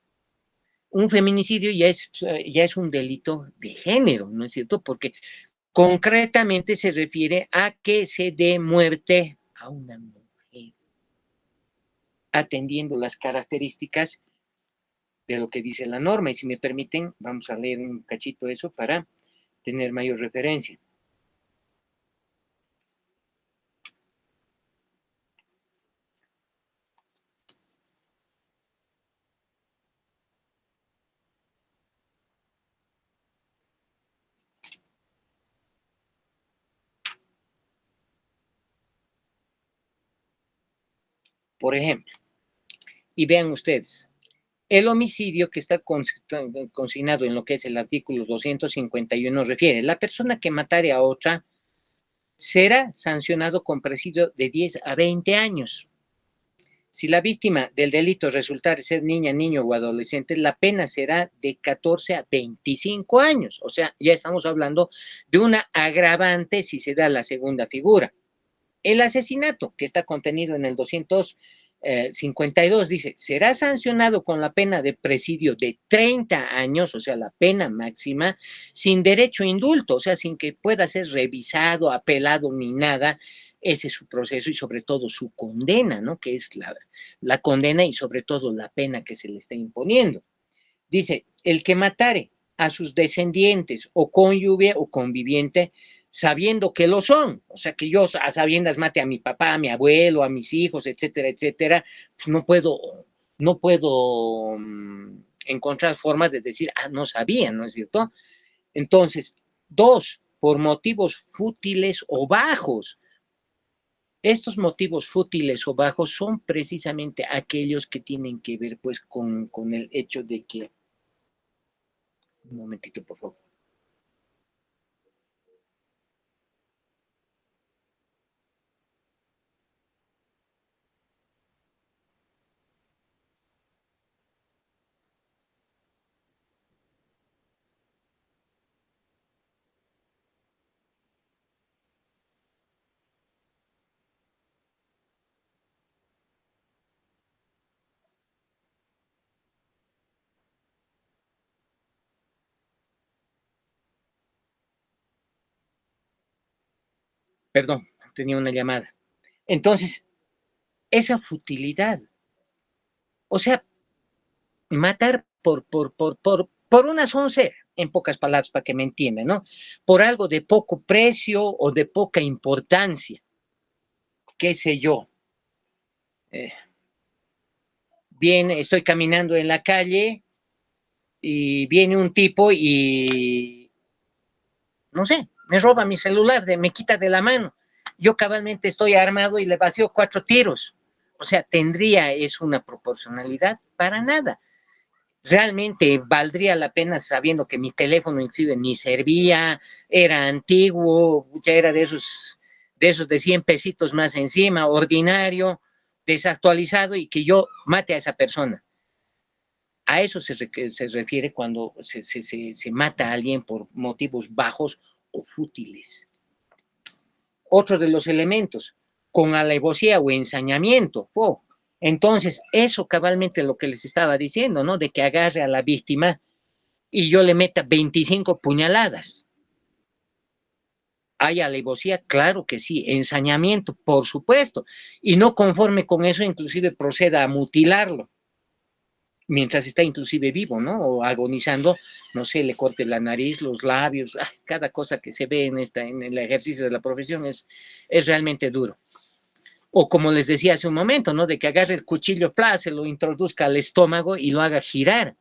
Un feminicidio ya es un delito de género, ¿no es cierto? Porque concretamente se refiere a que se dé muerte a una mujer, atendiendo las características de lo que dice la norma. Y si me permiten, vamos a leer un cachito de eso para tener mayor referencia. Por ejemplo, y vean ustedes, el homicidio que está consignado en lo que es el artículo 251 refiere, la persona que matare a otra será sancionado con presidio de 10 a 20 años. Si la víctima del delito resultare ser niña, niño o adolescente, la pena será de 14 a 25 años. O sea, ya estamos hablando de una agravante si se da la segunda figura. El asesinato, que está contenido en el 252, dice, será sancionado con la pena de presidio de 30 años, o sea, la pena máxima, sin derecho a indulto, o sea, sin que pueda ser revisado, apelado ni nada. Ese es su proceso y sobre todo su condena, ¿no? Que es la condena y sobre todo la pena que se le está imponiendo. Dice, el que matare a sus descendientes o cónyuge o conviviente sabiendo que lo son, o sea, que yo a sabiendas mate a mi papá, a mi abuelo, a mis hijos, etcétera, etcétera, pues no puedo encontrar formas de decir, no sabía, ¿no es cierto? Entonces, dos, por motivos fútiles o bajos. Estos motivos fútiles o bajos son precisamente aquellos que tienen que ver pues con el hecho de que, un momentito por favor. Perdón, tenía una llamada. Entonces, esa futilidad, o sea, matar por una soncera, en pocas palabras, para que me entiendan, ¿no? Por algo de poco precio o de poca importancia, qué sé yo. Viene, estoy caminando en la calle y viene un tipo y, no sé, me roba mi celular, me quita de la mano. Yo cabalmente estoy armado y le vacío 4 tiros. O sea, ¿tendría eso una proporcionalidad? Para nada. Realmente valdría la pena sabiendo que mi teléfono inclusive ni servía, era antiguo, ya era de 100 pesitos más encima, ordinario, desactualizado y que yo mate a esa persona. A eso se refiere cuando se mata a alguien por motivos bajos o fútiles. Otro de los elementos, con alevosía o ensañamiento. Entonces, eso cabalmente lo que les estaba diciendo, ¿no? De que agarre a la víctima y yo le meta 25 puñaladas. ¿Hay alevosía? Claro que sí. Ensañamiento, por supuesto. Y no conforme con eso, inclusive proceda a mutilarlo mientras está inclusive vivo, ¿no? O agonizando, no sé, le corte la nariz, los labios, cada cosa que se ve en el ejercicio de la profesión es realmente duro. O como les decía hace un momento, ¿no? De que agarre el cuchillo, se lo introduzca al estómago y lo haga girar.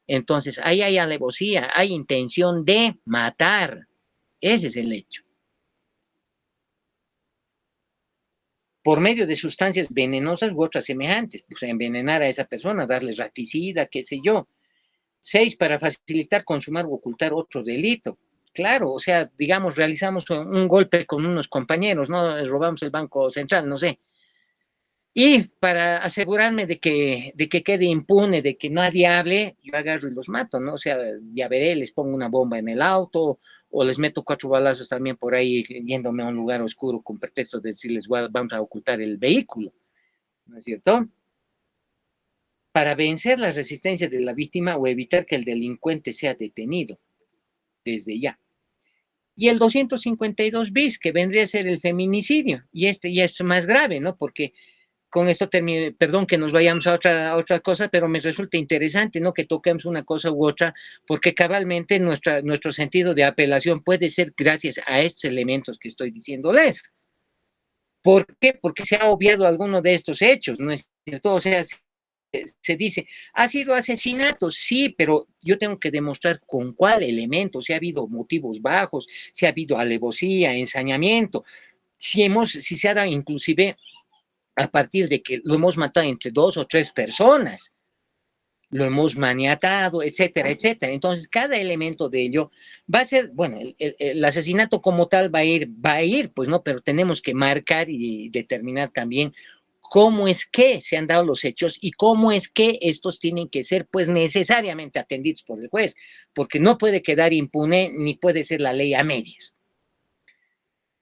Entonces, ahí hay alevosía, hay intención de matar. Ese es el hecho. Por medio de sustancias venenosas u otras semejantes, pues envenenar a esa persona, darle raticida, qué sé yo. 6, para facilitar, consumar o ocultar otro delito. Claro, o sea, digamos, realizamos un golpe con unos compañeros, ¿no? Robamos el Banco Central, no sé. Y para asegurarme de que quede impune, de que nadie hable, yo agarro y los mato, ¿no? O sea, ya veré, les pongo una bomba en el auto o les meto 4 balazos también por ahí yéndome a un lugar oscuro con pretexto de decirles, vamos a ocultar el vehículo, ¿no es cierto? Para vencer la resistencia de la víctima o evitar que el delincuente sea detenido desde ya. Y el 252 bis, que vendría a ser el feminicidio, y este ya es más grave, ¿no? Porque con esto termino, perdón que nos vayamos a otra cosa, pero me resulta interesante, ¿no? Que toquemos una cosa u otra, porque cabalmente nuestro sentido de apelación puede ser gracias a estos elementos que estoy diciéndoles. ¿Por qué? Porque se ha obviado alguno de estos hechos, ¿no es cierto? O sea, se dice, ha sido asesinato, sí, pero yo tengo que demostrar con cuál elemento, si ha habido motivos bajos, si ha habido alevosía, ensañamiento, si se ha dado inclusive a partir de que lo hemos matado entre 2 o 3 personas. lo hemos maniatado, etcétera, etcétera. Entonces, cada elemento de ello va a ser, bueno, el asesinato como tal va a ir, pues no, pero tenemos que marcar y determinar también cómo es que se han dado los hechos y cómo es que estos tienen que ser, pues, necesariamente atendidos por el juez, porque no puede quedar impune ni puede ser la ley a medias.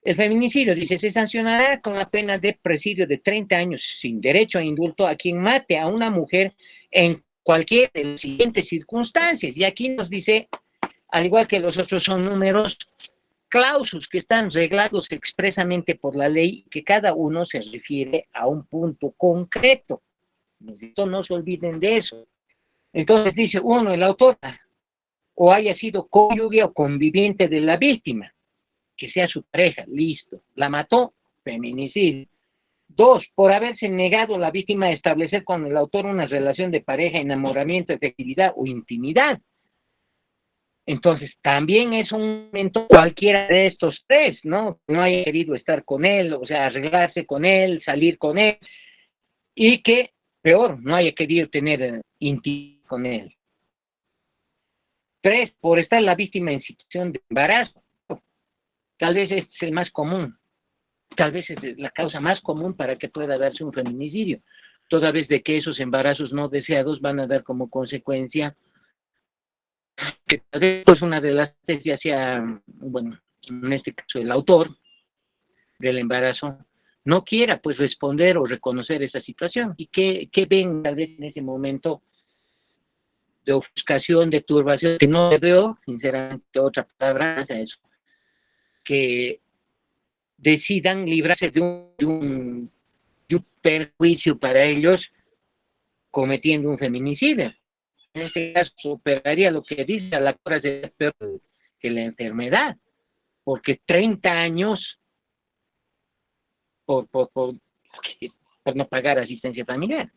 El feminicidio, dice, se sancionará con la pena de presidio de 30 años sin derecho a indulto a quien mate a una mujer en cualquiera de las siguientes circunstancias. Y aquí nos dice, al igual que los otros, son números clausus que están reglados expresamente por la ley, que cada uno se refiere a un punto concreto. No se olviden de eso. Entonces dice, uno, el autor o haya sido cónyuge o conviviente de la víctima, que sea su pareja, listo. La mató, feminicidio. Dos, por haberse negado la víctima a establecer con el autor una relación de pareja, enamoramiento, efectividad o intimidad. Entonces, también es un momento cualquiera de estos tres, ¿no? No haya querido estar con él, o sea, arreglarse con él, salir con él, y que, peor, no haya querido tener intimidad con él. Tres, por estar la víctima en situación de embarazo. Tal vez este es el más común. Tal vez es la causa más común para que pueda darse un feminicidio, toda vez de que esos embarazos no deseados van a dar como consecuencia que tal vez pues, una de las ya sea, bueno, en este caso el autor del embarazo, no quiera pues responder o reconocer esa situación y que ven tal vez en ese momento de ofuscación, de turbación, que no le veo, sinceramente, otra palabra a eso, que decidan librarse de un perjuicio para ellos cometiendo un feminicidio. En este caso superaría lo que dice a la cura de peor que la enfermedad, porque 30 años por no pagar asistencia familiar.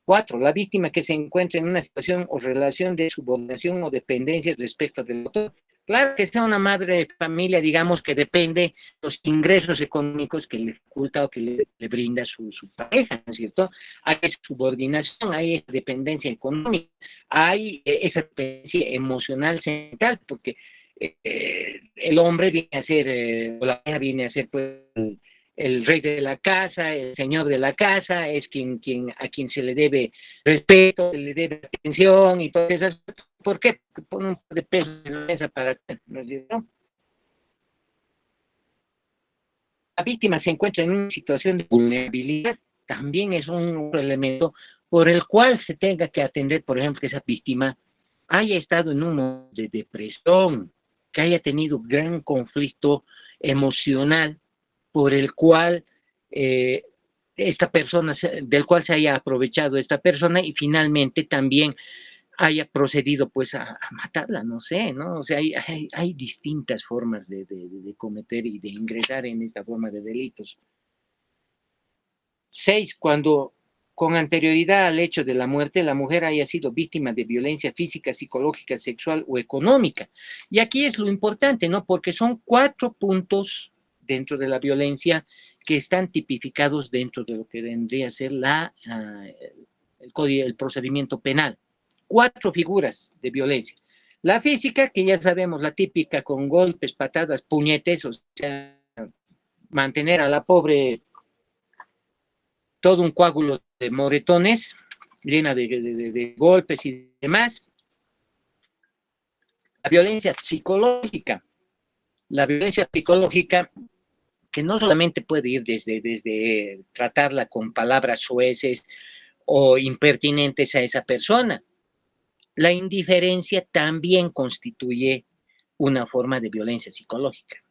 Cuatro, la víctima que se encuentra en una situación o relación de subordinación o dependencia respecto del autor. Claro que sea una madre de familia, digamos, que depende de los ingresos económicos que le oculta o que le brinda su pareja, ¿no es cierto? Hay esa subordinación, hay esa dependencia económica, hay esa dependencia emocional central, porque el hombre viene a ser, o la mujer viene a ser, pues, el rey de la casa, el señor de la casa, es a quien se le debe respeto, se le debe atención y todas esas cosas. ¿Por qué? Porque pone un poco de peso en la mesa para ¿no es cierto? La víctima se encuentra en una situación de vulnerabilidad, también es un elemento por el cual se tenga que atender, por ejemplo, que esa víctima haya estado en un momento de depresión, que haya tenido gran conflicto emocional por el cual esta persona, del cual se haya aprovechado esta persona y finalmente también haya procedido pues a matarla, no sé, ¿no? O sea, hay distintas formas de cometer y de ingresar en esta forma de delitos. 6, cuando con anterioridad al hecho de la muerte, la mujer haya sido víctima de violencia física, psicológica, sexual o económica. Y aquí es lo importante, ¿no? Porque son 4 puntos dentro de la violencia que están tipificados dentro de lo que vendría a ser el procedimiento penal. 4 figuras de violencia. La física, que ya sabemos, la típica con golpes, patadas, puñetes, o sea, mantener a la pobre todo un coágulo de moretones, llena de golpes y demás. La violencia psicológica. La violencia psicológica que no solamente puede ir desde tratarla con palabras sueces o impertinentes a esa persona. La indiferencia también constituye una forma de violencia psicológica.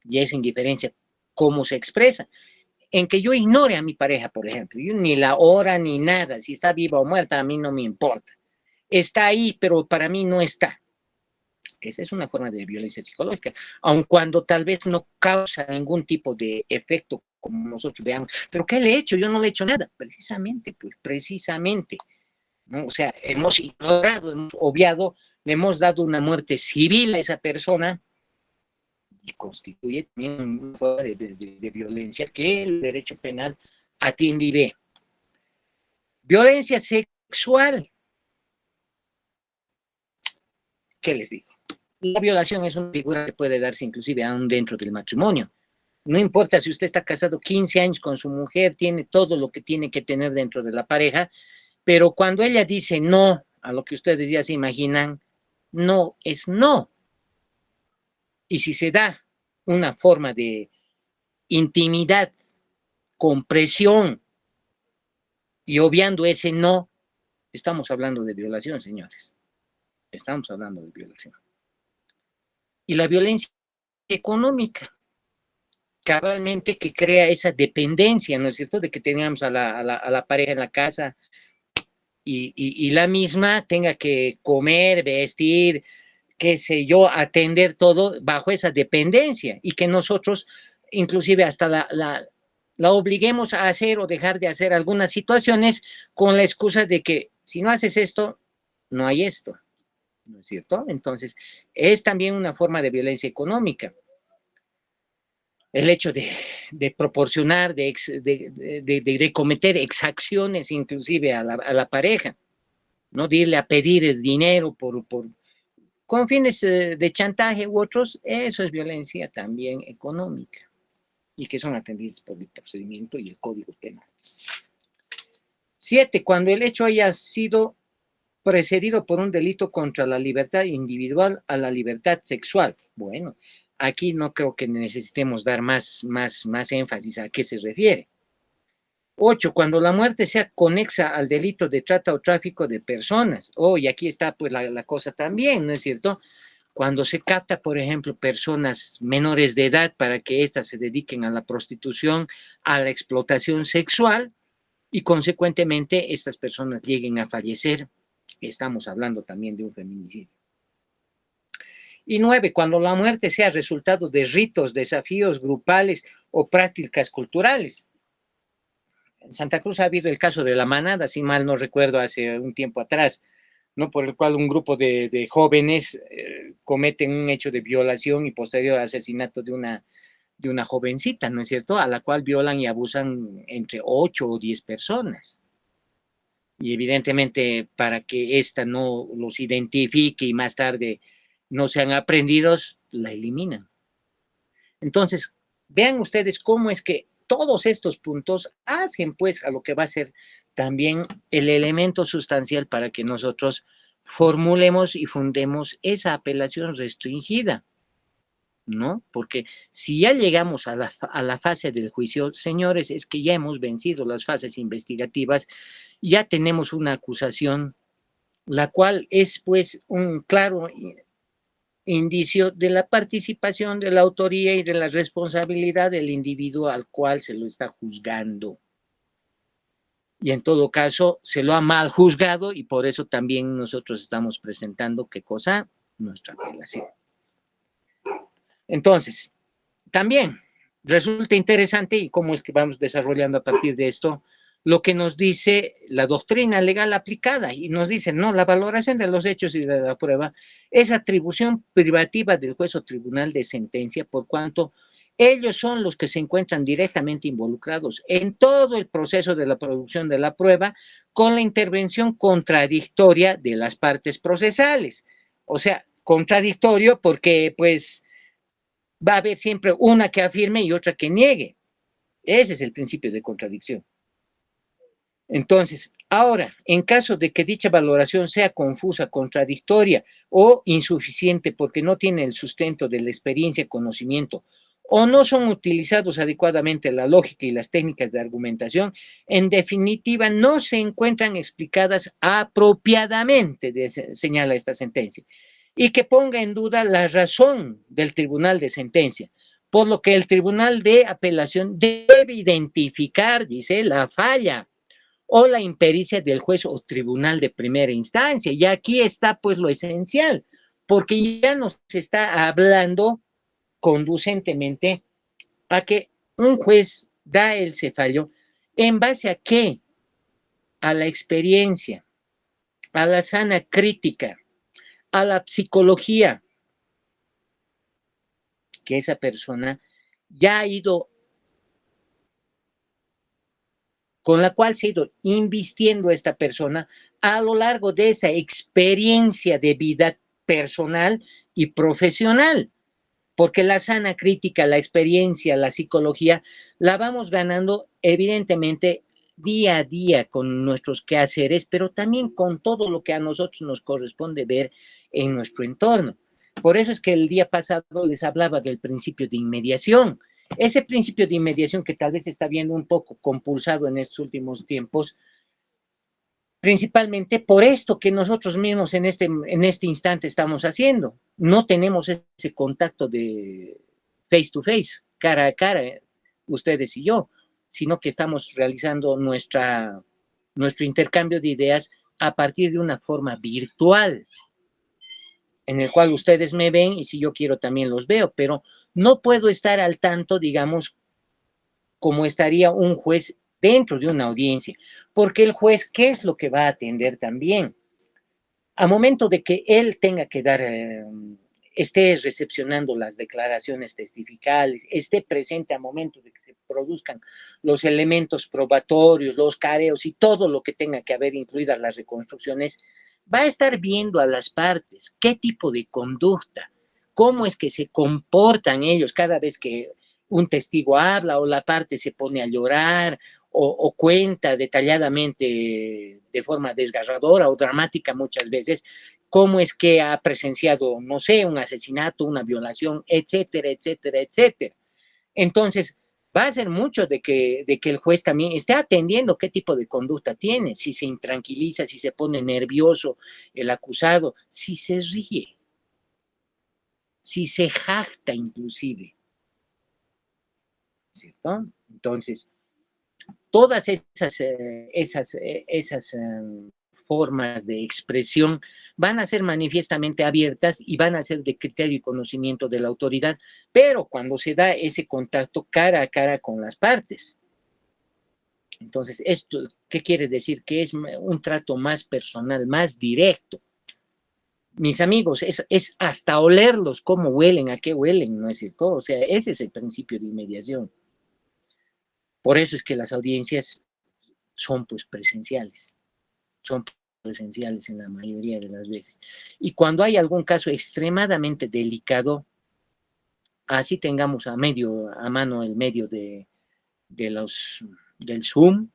Y esa indiferencia, ¿cómo se expresa? En que yo ignore a mi pareja, por ejemplo, yo ni la hora ni nada, si está viva o muerta, a mí no me importa. Está ahí, pero para mí no está. Esa es una forma de violencia psicológica, aun cuando tal vez no causa ningún tipo de efecto como nosotros veamos. ¿Pero qué le he hecho? Yo no le he hecho nada. Precisamente, pues, precisamente. ¿No? O sea, hemos ignorado, hemos obviado, le hemos dado una muerte civil a esa persona y constituye también una forma de violencia que el derecho penal atiende y ve. Violencia sexual, ¿qué les digo? La violación es una figura que puede darse inclusive aún dentro del matrimonio. No importa si usted está casado 15 años con su mujer, tiene todo lo que tiene que tener dentro de la pareja, pero cuando ella dice no a lo que ustedes ya se imaginan, no es no. Y si se da una forma de intimidad con presión y obviando ese no, estamos hablando de violación, señores. Estamos hablando de violación. Y la violencia económica, cabalmente que crea esa dependencia, ¿no es cierto?, de que tengamos a la pareja en la casa y la misma tenga que comer, vestir, qué sé yo, atender todo bajo esa dependencia y que nosotros inclusive hasta la obliguemos a hacer o dejar de hacer algunas situaciones con la excusa de que si no haces esto, no hay esto, ¿no es cierto? Entonces, es también una forma de violencia económica. El hecho de proporcionar, de cometer exacciones inclusive a la pareja, ¿no? De irle a pedir el dinero con fines de chantaje u otros, eso es violencia también económica y que son atendidos por el procedimiento y el Código Penal. 7. Cuando el hecho haya sido precedido por un delito contra la libertad individual a la libertad sexual. Bueno, aquí no creo que necesitemos dar más énfasis a qué se refiere. 8. Cuando la muerte sea conexa al delito de trata o tráfico de personas. Oh, y aquí está pues la cosa también, ¿no es cierto? Cuando se capta, por ejemplo, personas menores de edad para que éstas se dediquen a la prostitución, a la explotación sexual y consecuentemente estas personas lleguen a fallecer, estamos hablando también de un feminicidio. Y 9, cuando la muerte sea resultado de ritos, desafíos grupales o prácticas culturales. En Santa Cruz ha habido el caso de la manada, si mal no recuerdo, hace un tiempo atrás, ¿no? Por el cual un grupo de jóvenes cometen un hecho de violación y posterior asesinato de una jovencita, ¿no es cierto? A la cual violan y abusan entre 8 o 10 personas. Y evidentemente para que ésta no los identifique y más tarde no sean aprendidos, la eliminan. Entonces, vean ustedes cómo es que todos estos puntos hacen pues a lo que va a ser también el elemento sustancial para que nosotros formulemos y fundemos esa apelación restringida, ¿no? Porque si ya llegamos a la fase del juicio, señores, es que ya hemos vencido las fases investigativas, ya tenemos una acusación, la cual es pues un claro indicio de la participación, de la autoría y de la responsabilidad del individuo al cual se lo está juzgando. Y en todo caso, se lo ha mal juzgado y por eso también nosotros estamos presentando, ¿qué cosa? Nuestra apelación. Entonces, también resulta interesante y cómo es que vamos desarrollando a partir de esto lo que nos dice la doctrina legal aplicada y nos dice, no, la valoración de los hechos y de la prueba es atribución privativa del juez o tribunal de sentencia por cuanto ellos son los que se encuentran directamente involucrados en todo el proceso de la producción de la prueba con la intervención contradictoria de las partes procesales. O sea, contradictorio porque pues va a haber siempre una que afirme y otra que niegue. Ese es el principio de contradicción. Entonces, ahora, en caso de que dicha valoración sea confusa, contradictoria o insuficiente porque no tiene el sustento de la experiencia, conocimiento, o no son utilizados adecuadamente la lógica y las técnicas de argumentación, en definitiva, no se encuentran explicadas apropiadamente, señala esta sentencia, y que ponga en duda la razón del tribunal de sentencia, por lo que el tribunal de apelación debe identificar, dice, la falla o la impericia del juez o tribunal de primera instancia. Y aquí está pues lo esencial, porque ya nos está hablando conducentemente a que un juez da el fallo en base a qué, a la experiencia, a la sana crítica, a la psicología que esa persona ya ha ido con la cual se ha ido invistiendo esta persona a lo largo de esa experiencia de vida personal y profesional. Porque la sana crítica, la experiencia, la psicología, la vamos ganando evidentemente día a día con nuestros quehaceres, pero también con todo lo que a nosotros nos corresponde ver en nuestro entorno. Por eso es que el día pasado les hablaba del principio de inmediación. Ese principio de inmediación que tal vez se está viendo un poco compulsado en estos últimos tiempos, principalmente por esto que nosotros mismos en este instante estamos haciendo. No tenemos ese contacto de face to face, cara a cara, ustedes y yo, sino que estamos realizando nuestro intercambio de ideas a partir de una forma virtual, en el cual ustedes me ven y si yo quiero también los veo, pero no puedo estar al tanto, digamos, como estaría un juez dentro de una audiencia, porque el juez, ¿qué es lo que va a atender también? A momento de que él tenga que dar, esté recepcionando las declaraciones testificales, esté presente a momento de que se produzcan los elementos probatorios, los careos y todo lo que tenga que haber, incluidas las reconstrucciones, va a estar viendo a las partes qué tipo de conducta, cómo es que se comportan ellos cada vez que un testigo habla o la parte se pone a llorar o cuenta detalladamente de forma desgarradora o dramática muchas veces cómo es que ha presenciado, no sé, un asesinato, una violación, etcétera, etcétera, etcétera. Entonces, va a ser mucho de que el juez también esté atendiendo qué tipo de conducta tiene, si se intranquiliza, si se pone nervioso el acusado, si se ríe, si se jacta inclusive, ¿cierto? Entonces, todas esas formas de expresión van a ser manifiestamente abiertas y van a ser de criterio y conocimiento de la autoridad, pero cuando se da ese contacto cara a cara con las partes. Entonces, ¿esto qué quiere decir? Que es un trato más personal, más directo. Mis amigos, es hasta olerlos, cómo huelen, a qué huelen, ¿no es cierto? O sea, ese es el principio de inmediación. Por eso es que las audiencias son pues presenciales, son presenciales en la mayoría de las veces. Y cuando hay algún caso extremadamente delicado, así tengamos a mano el medio del Zoom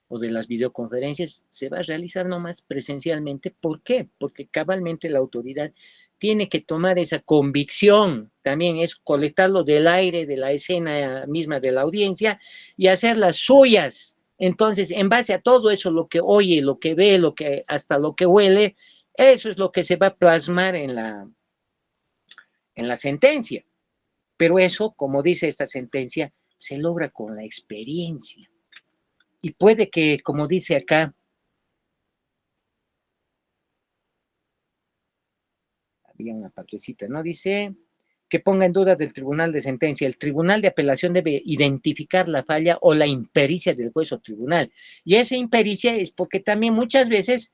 o de las videoconferencias, se va a realizar nomás presencialmente. ¿Por qué? Porque cabalmente la autoridad tiene que tomar esa convicción, también es colectarlo del aire, de la escena misma de la audiencia y hacer las suyas. Entonces, en base a todo eso, lo que oye, lo que ve, hasta lo que huele, eso es lo que se va a plasmar en la sentencia. Pero eso, como dice esta sentencia, se logra con la experiencia. Y puede que, como dice acá, había una partecita, ¿no? Dice que ponga en duda del tribunal de sentencia. El tribunal de apelación debe identificar la falla o la impericia del juez o tribunal. Y esa impericia es porque también muchas veces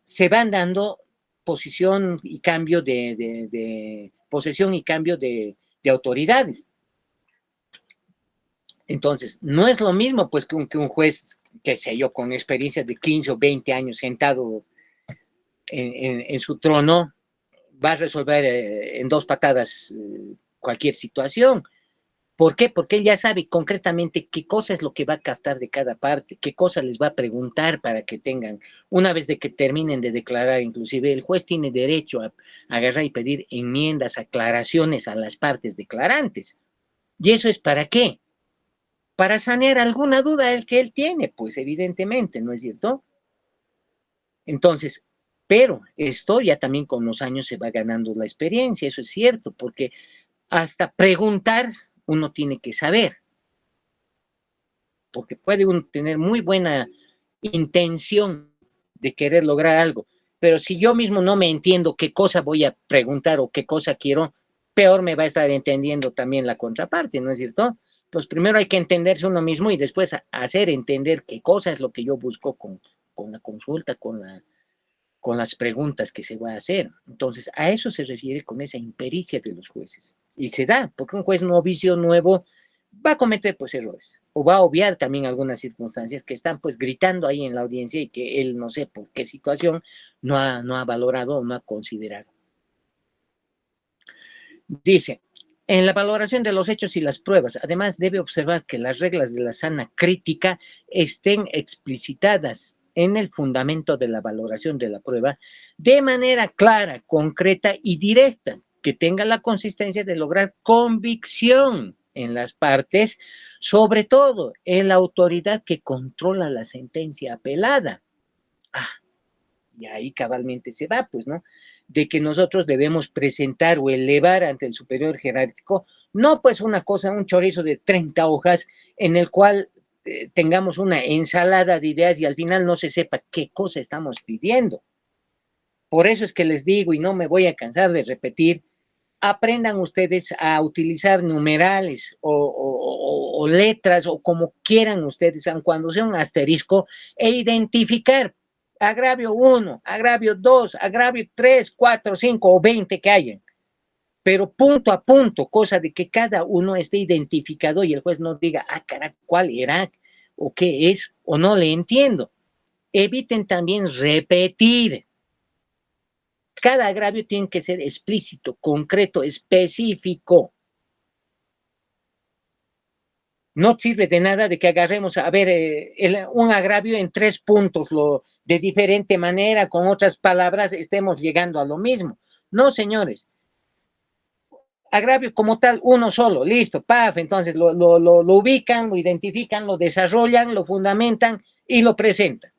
se van dando posición y cambio de posesión y cambio de autoridades. Entonces, no es lo mismo pues que un juez, qué sé yo, con experiencia de 15 o 20 años sentado en su trono, va a resolver en dos patadas cualquier situación. ¿Por qué? Porque él ya sabe concretamente qué cosa es lo que va a captar de cada parte, qué cosa les va a preguntar para que tengan, una vez de que terminen de declarar, inclusive el juez tiene derecho a agarrar y pedir enmiendas, aclaraciones a las partes declarantes. ¿Y eso es para qué? Para sanear alguna duda que él tiene, pues evidentemente, ¿no es cierto? Entonces, pero esto ya también con los años se va ganando la experiencia, eso es cierto, porque hasta preguntar uno tiene que saber, porque puede uno tener muy buena intención de querer lograr algo, pero si yo mismo no me entiendo qué cosa voy a preguntar o qué cosa quiero, peor me va a estar entendiendo también la contraparte, ¿no es cierto? Entonces, primero hay que entenderse uno mismo y después hacer entender qué cosa es lo que yo busco con la consulta, con las preguntas que se va a hacer. Entonces, a eso se refiere con esa impericia de los jueces. Y se da, porque un juez novicio nuevo va a cometer pues errores o va a obviar también algunas circunstancias que están pues gritando ahí en la audiencia y que él no sé por qué situación no ha valorado o no ha considerado. Dice, en la valoración de los hechos y las pruebas, además debe observar que las reglas de la sana crítica estén explicitadas en el fundamento de la valoración de la prueba de manera clara, concreta y directa, que tenga la consistencia de lograr convicción en las partes, sobre todo en la autoridad que controla la sentencia apelada. Y ahí cabalmente se va, pues, ¿no? De que nosotros debemos presentar o elevar ante el superior jerárquico, no pues una cosa, un chorizo de 30 hojas en el cual tengamos una ensalada de ideas y al final no se sepa qué cosa estamos pidiendo. Por eso es que les digo, y no me voy a cansar de repetir, aprendan ustedes a utilizar numerales o letras o como quieran ustedes, aun cuando sea un asterisco, e identificar agravio 1, agravio 2, agravio 3, 4, 5 o 20 que hayan. Pero punto a punto, cosa de que cada uno esté identificado y el juez no diga, carajo, ¿cuál era? ¿O qué es? ¿O no le entiendo? Eviten también repetir. Cada agravio tiene que ser explícito, concreto, específico. No sirve de nada de que agarremos, a ver, un agravio en 3 puntos, de diferente manera, con otras palabras, estemos llegando a lo mismo. No, señores. Agravio como tal, uno solo, listo, paf, entonces lo ubican, lo identifican, lo desarrollan, lo fundamentan y lo presentan.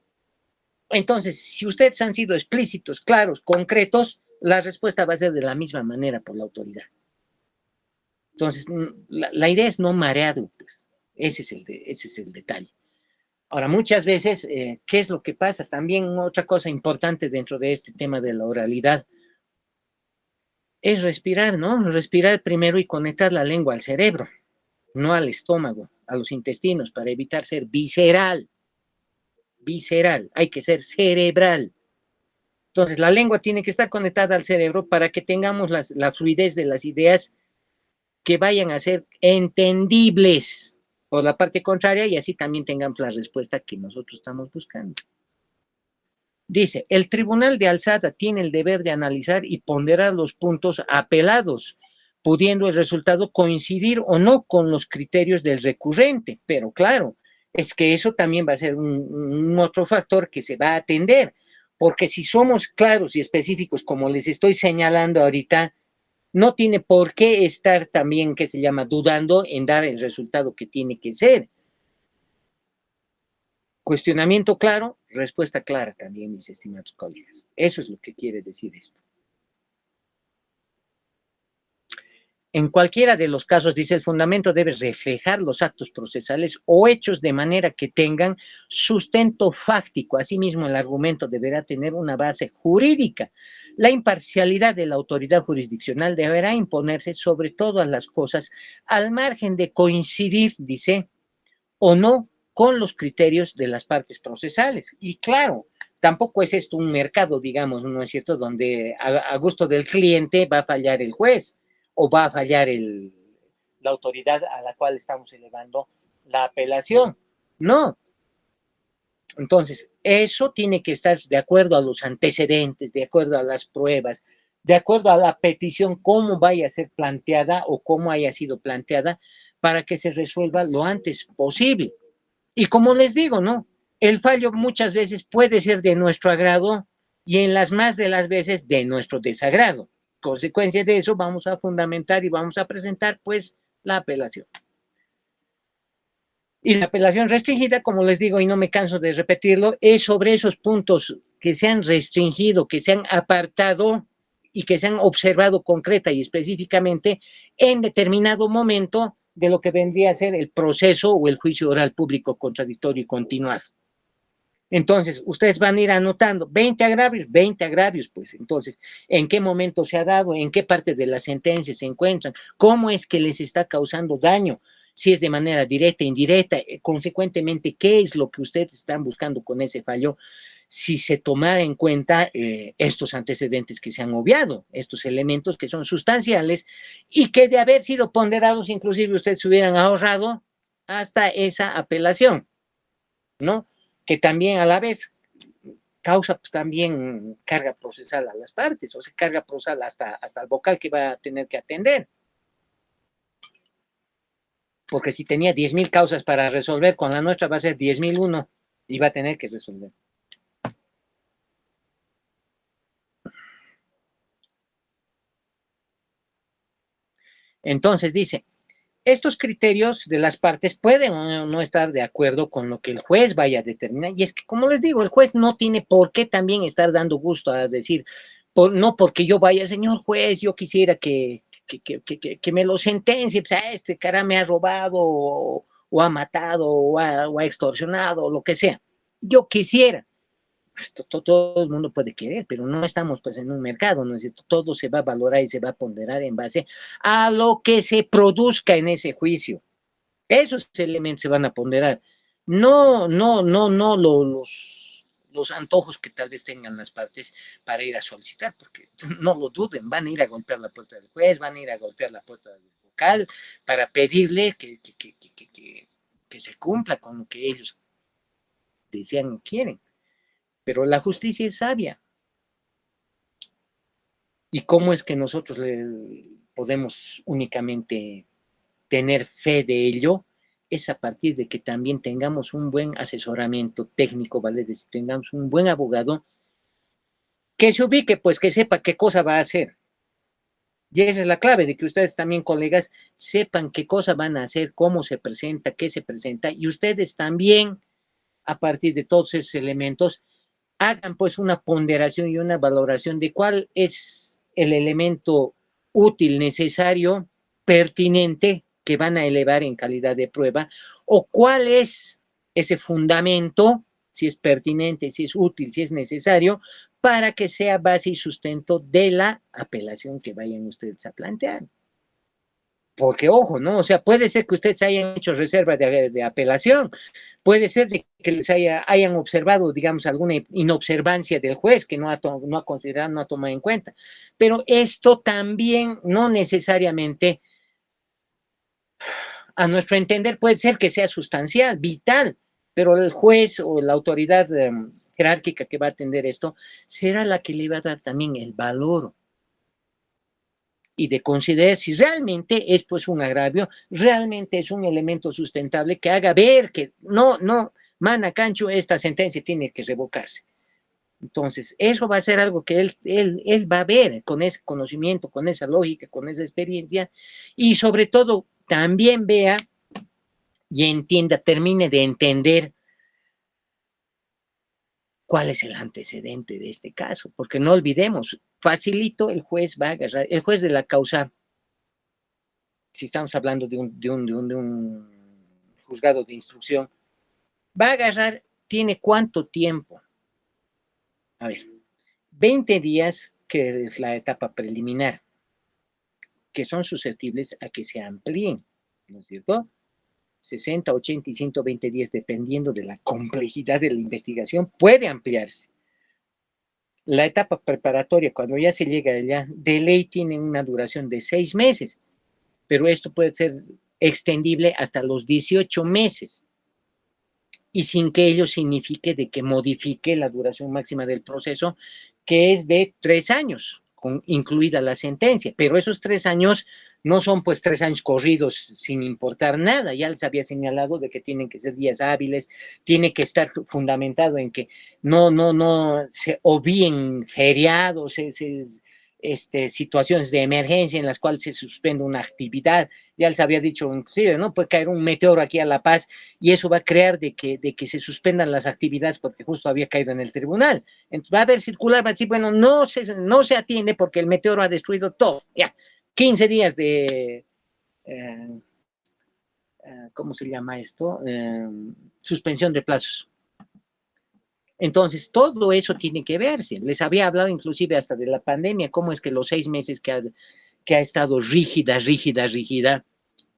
Entonces, si ustedes han sido explícitos, claros, concretos, la respuesta va a ser de la misma manera por la autoridad. Entonces, la idea es no mareado, pues. Ese es el detalle. Ahora, muchas veces, ¿qué es lo que pasa? También otra cosa importante dentro de este tema de la oralidad es respirar, ¿no? Respirar primero y conectar la lengua al cerebro, no al estómago, a los intestinos, para evitar ser visceral. Visceral, hay que ser cerebral. Entonces, la lengua tiene que estar conectada al cerebro para que tengamos la fluidez de las ideas que vayan a ser entendibles por la parte contraria y así también tengamos la respuesta que nosotros estamos buscando. Dice, el tribunal de alzada tiene el deber de analizar y ponderar los puntos apelados, pudiendo el resultado coincidir o no con los criterios del recurrente. Pero claro, es que eso también va a ser un otro factor que se va a atender, porque si somos claros y específicos, como les estoy señalando ahorita, no tiene por qué estar también, que se llama, dudando en dar el resultado que tiene que ser. Cuestionamiento claro, respuesta clara también, mis estimados colegas. Eso es lo que quiere decir esto. En cualquiera de los casos, dice, el fundamento debe reflejar los actos procesales o hechos de manera que tengan sustento fáctico. Asimismo, el argumento deberá tener una base jurídica. La imparcialidad de la autoridad jurisdiccional deberá imponerse sobre todas las cosas al margen de coincidir, dice, o no con los criterios de las partes procesales. Y claro, tampoco es esto un mercado, digamos, ¿no es cierto?, donde a gusto del cliente va a fallar el juez o va a fallar la autoridad a la cual estamos elevando la apelación. No. Entonces, eso tiene que estar de acuerdo a los antecedentes, de acuerdo a las pruebas, de acuerdo a la petición, cómo vaya a ser planteada o cómo haya sido planteada para que se resuelva lo antes posible. Y como les digo, ¿no? El fallo muchas veces puede ser de nuestro agrado y en las más de las veces de nuestro desagrado. Consecuencia de eso, vamos a fundamentar y vamos a presentar, pues, la apelación. Y la apelación restringida, como les digo, y no me canso de repetirlo, es sobre esos puntos que se han restringido, que se han apartado y que se han observado concreta y específicamente en determinado momento de lo que vendría a ser el proceso o el juicio oral público contradictorio y continuado. Entonces, ustedes van a ir anotando 20 agravios, pues entonces, ¿en qué momento se ha dado? ¿En qué parte de la sentencia se encuentran? ¿Cómo es que les está causando daño? Si es de manera directa, indirecta, consecuentemente, ¿qué es lo que ustedes están buscando con ese fallo? si se tomara en cuenta estos antecedentes que se han obviado, estos elementos que son sustanciales y que de haber sido ponderados, inclusive ustedes se hubieran ahorrado hasta esa apelación, ¿no? Que también a la vez causa pues, también carga procesal a las partes, o sea, carga procesal hasta el vocal que va a tener que atender. Porque si tenía 10,000 causas para resolver, con la nuestra va a ser 10,001 y va a tener que resolver. Entonces dice, estos criterios de las partes pueden o no estar de acuerdo con lo que el juez vaya a determinar. Y es que, como les digo, el juez no tiene por qué también estar dando gusto a decir, no porque yo vaya, señor juez, yo quisiera que me lo sentencie, pues este cara me ha robado o ha matado o ha extorsionado o lo que sea. Yo quisiera. Pues, todo el mundo puede querer, pero no estamos pues en un mercado, ¿no es cierto? Todo se va a valorar y se va a ponderar en base a lo que se produzca en ese juicio. Esos elementos se van a ponderar. No los antojos que tal vez tengan las partes para ir a solicitar, porque no lo duden, van a ir a golpear la puerta del juez, van a ir a golpear la puerta del vocal para pedirle que se cumpla con lo que ellos desean o quieren. Pero la justicia es sabia. ¿Y cómo es que nosotros podemos únicamente tener fe de ello? Es a partir de que también tengamos un buen asesoramiento técnico, ¿vale? Tengamos un buen abogado que se ubique, pues que sepa qué cosa va a hacer. Y esa es la clave, de que ustedes también, colegas, sepan qué cosa van a hacer, cómo se presenta, qué se presenta, y ustedes también, a partir de todos esos elementos, hagan pues una ponderación y una valoración de cuál es el elemento útil, necesario, pertinente que van a elevar en calidad de prueba, o cuál es ese fundamento, si es pertinente, si es útil, si es necesario, para que sea base y sustento de la apelación que vayan ustedes a plantear. Porque, ojo, ¿no? O sea, puede ser que ustedes hayan hecho reserva de apelación, puede ser de que les hayan observado, digamos, alguna inobservancia del juez que no ha considerado, no ha tomado en cuenta. Pero esto también no necesariamente, a nuestro entender, puede ser que sea sustancial, vital, pero el juez o la autoridad jerárquica que va a atender esto será la que le va a dar también el valor y de considerar si realmente es pues un agravio, realmente es un elemento sustentable que haga ver que mana cancho, esta sentencia tiene que revocarse. Entonces, eso va a ser algo que él va a ver con ese conocimiento, con esa lógica, con esa experiencia, y sobre todo también vea y entienda, termine de entender cuál es el antecedente de este caso, porque no olvidemos, facilito el juez va a agarrar, el juez de la causa, si estamos hablando de un juzgado de instrucción, va a agarrar, tiene cuánto tiempo. A ver, 20 días, que es la etapa preliminar, que son susceptibles a que se amplíen, ¿no es cierto? 60, 80 y 120 días, dependiendo de la complejidad de la investigación, puede ampliarse. La etapa preparatoria, cuando ya se llega allá, de ley tiene una duración de 6 meses, pero esto puede ser extendible hasta los 18 meses y sin que ello signifique de que modifique la duración máxima del proceso, que es de 3 años, incluida la sentencia. Pero esos 3 años no son pues 3 años corridos sin importar nada. Ya les había señalado de que tienen que ser días hábiles, tiene que estar fundamentado en que no se obvíen feriados, situaciones de emergencia en las cuales se suspende una actividad. Ya les había dicho inclusive, ¿no? Puede caer un meteoro aquí a La Paz y eso va a crear de que se suspendan las actividades porque justo había caído en el tribunal. Entonces va a haber circular, va a decir, bueno, no se atiende porque el meteoro ha destruido todo. Ya, 15 días de, ¿cómo se llama esto? Suspensión de plazos. Entonces, todo eso tiene que verse. Les había hablado inclusive hasta de la pandemia, cómo es que los 6 meses que ha estado rígida,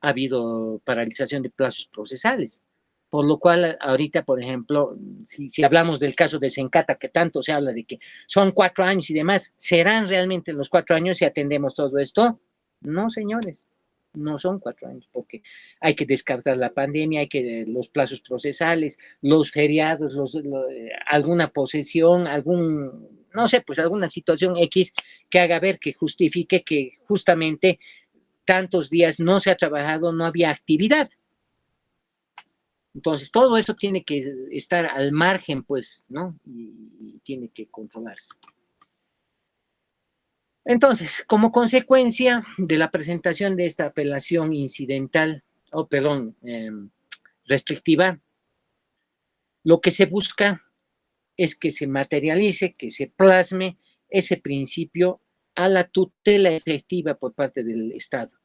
ha habido paralización de plazos procesales. Por lo cual, ahorita, por ejemplo, si hablamos del caso de Sencata, que tanto se habla de que son 4 años y demás, ¿serán realmente los 4 años si atendemos todo esto? No, señores, no son 4 años, porque hay que descartar la pandemia, hay que los plazos procesales, los feriados, alguna posesión, no sé, pues alguna situación X que haga ver, que justifique que justamente tantos días no se ha trabajado, no había actividad. Entonces, todo eso tiene que estar al margen, pues, ¿no? Y tiene que controlarse. Entonces, como consecuencia de la presentación de esta apelación incidental, restrictiva, lo que se busca es que se materialice, que se plasme ese principio a la tutela efectiva por parte del Estado,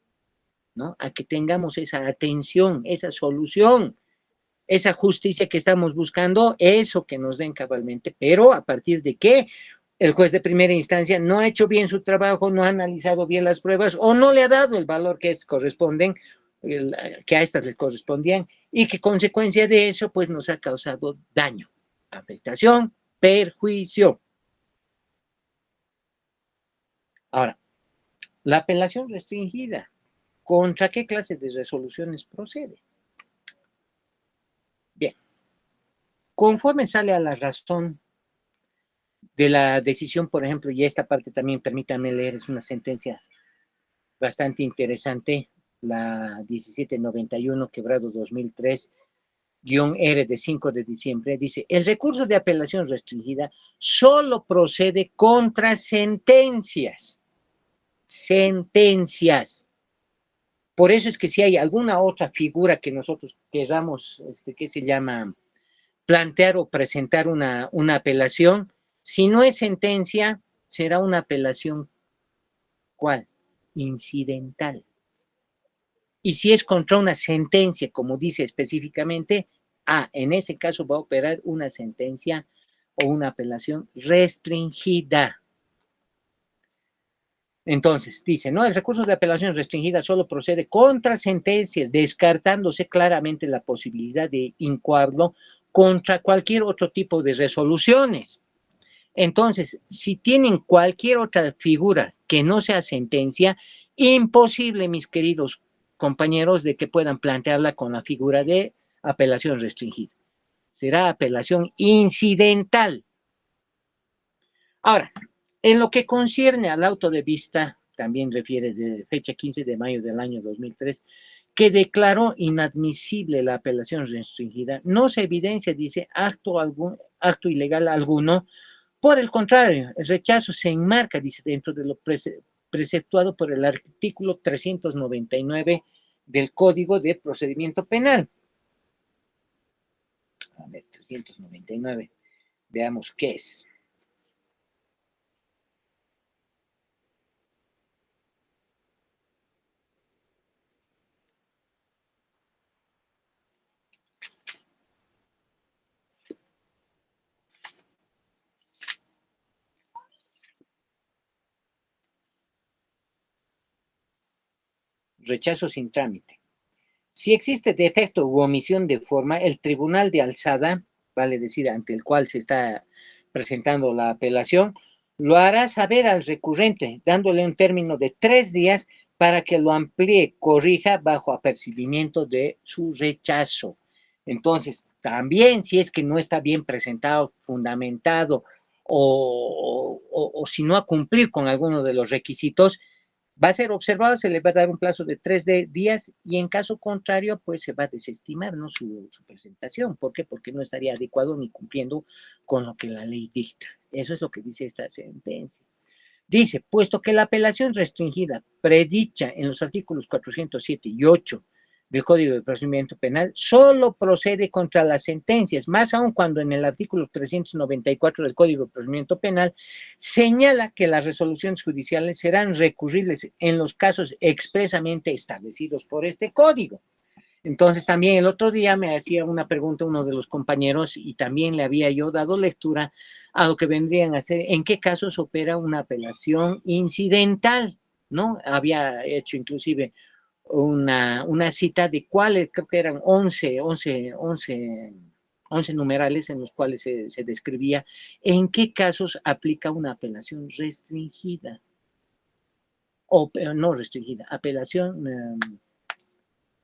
¿no? A que tengamos esa atención, esa solución, esa justicia que estamos buscando, eso que nos den cabalmente, pero a partir de que el juez de primera instancia no ha hecho bien su trabajo, no ha analizado bien las pruebas o no le ha dado el valor que corresponden, que a estas les correspondían, y que consecuencia de eso pues nos ha causado daño, afectación, perjuicio. Ahora, la apelación restringida, ¿contra qué clase de resoluciones procede? Bien, conforme sale a la razón de la decisión, por ejemplo, y esta parte también permítanme leer, es una sentencia bastante interesante, la 1791, quebrado 2003, R de 5 de diciembre, dice, el recurso de apelación restringida solo procede contra sentencias. Sentencias. Por eso es que si hay alguna otra figura que nosotros queramos, ¿qué se llama? Plantear o presentar una apelación, si no es sentencia, será una apelación, ¿cuál? Incidental. Y si es contra una sentencia, como dice específicamente, en ese caso va a operar una sentencia o una apelación restringida. Entonces, dice, ¿no? El recurso de apelación restringida solo procede contra sentencias, descartándose claramente la posibilidad de incoarlo contra cualquier otro tipo de resoluciones. Entonces, si tienen cualquier otra figura que no sea sentencia, imposible, mis queridos compañeros, de que puedan plantearla con la figura de apelación restringida. Será apelación incidental. Ahora, en lo que concierne al auto de vista, también refiere de fecha 15 de mayo del año 2003, que declaró inadmisible la apelación restringida, no se evidencia, dice, acto ilegal alguno. Por el contrario, el rechazo se enmarca, dice, dentro de lo preceptuado por el artículo 399 del Código de Procedimiento Penal. A ver, 399. Veamos qué es. Rechazo sin trámite. Si existe defecto u omisión de forma, el tribunal de alzada, vale decir, ante el cual se está presentando la apelación, lo hará saber al recurrente, dándole un término de 3 días para que lo amplíe, corrija bajo apercibimiento de su rechazo. Entonces, también si es que no está bien presentado, fundamentado, o si no ha cumplido con alguno de los requisitos, va a ser observado, se le va a dar un plazo de 3 días y en caso contrario, pues se va a desestimar, ¿no? su presentación. ¿Por qué? Porque no estaría adecuado ni cumpliendo con lo que la ley dicta. Eso es lo que dice esta sentencia. Dice, puesto que la apelación restringida predicha en los artículos 407 y 8 del Código de Procedimiento Penal solo procede contra las sentencias, más aún cuando en el artículo 394 del Código de Procedimiento Penal señala que las resoluciones judiciales serán recurribles en los casos expresamente establecidos por este código. Entonces también el otro día me hacía una pregunta uno de los compañeros y también le había yo dado lectura a lo que vendrían a ser, en qué casos opera una apelación incidental, ¿no? Había hecho inclusive una cita de cuáles, creo que eran 11 numerales en los cuales se describía en qué casos aplica una apelación restringida, o no restringida, apelación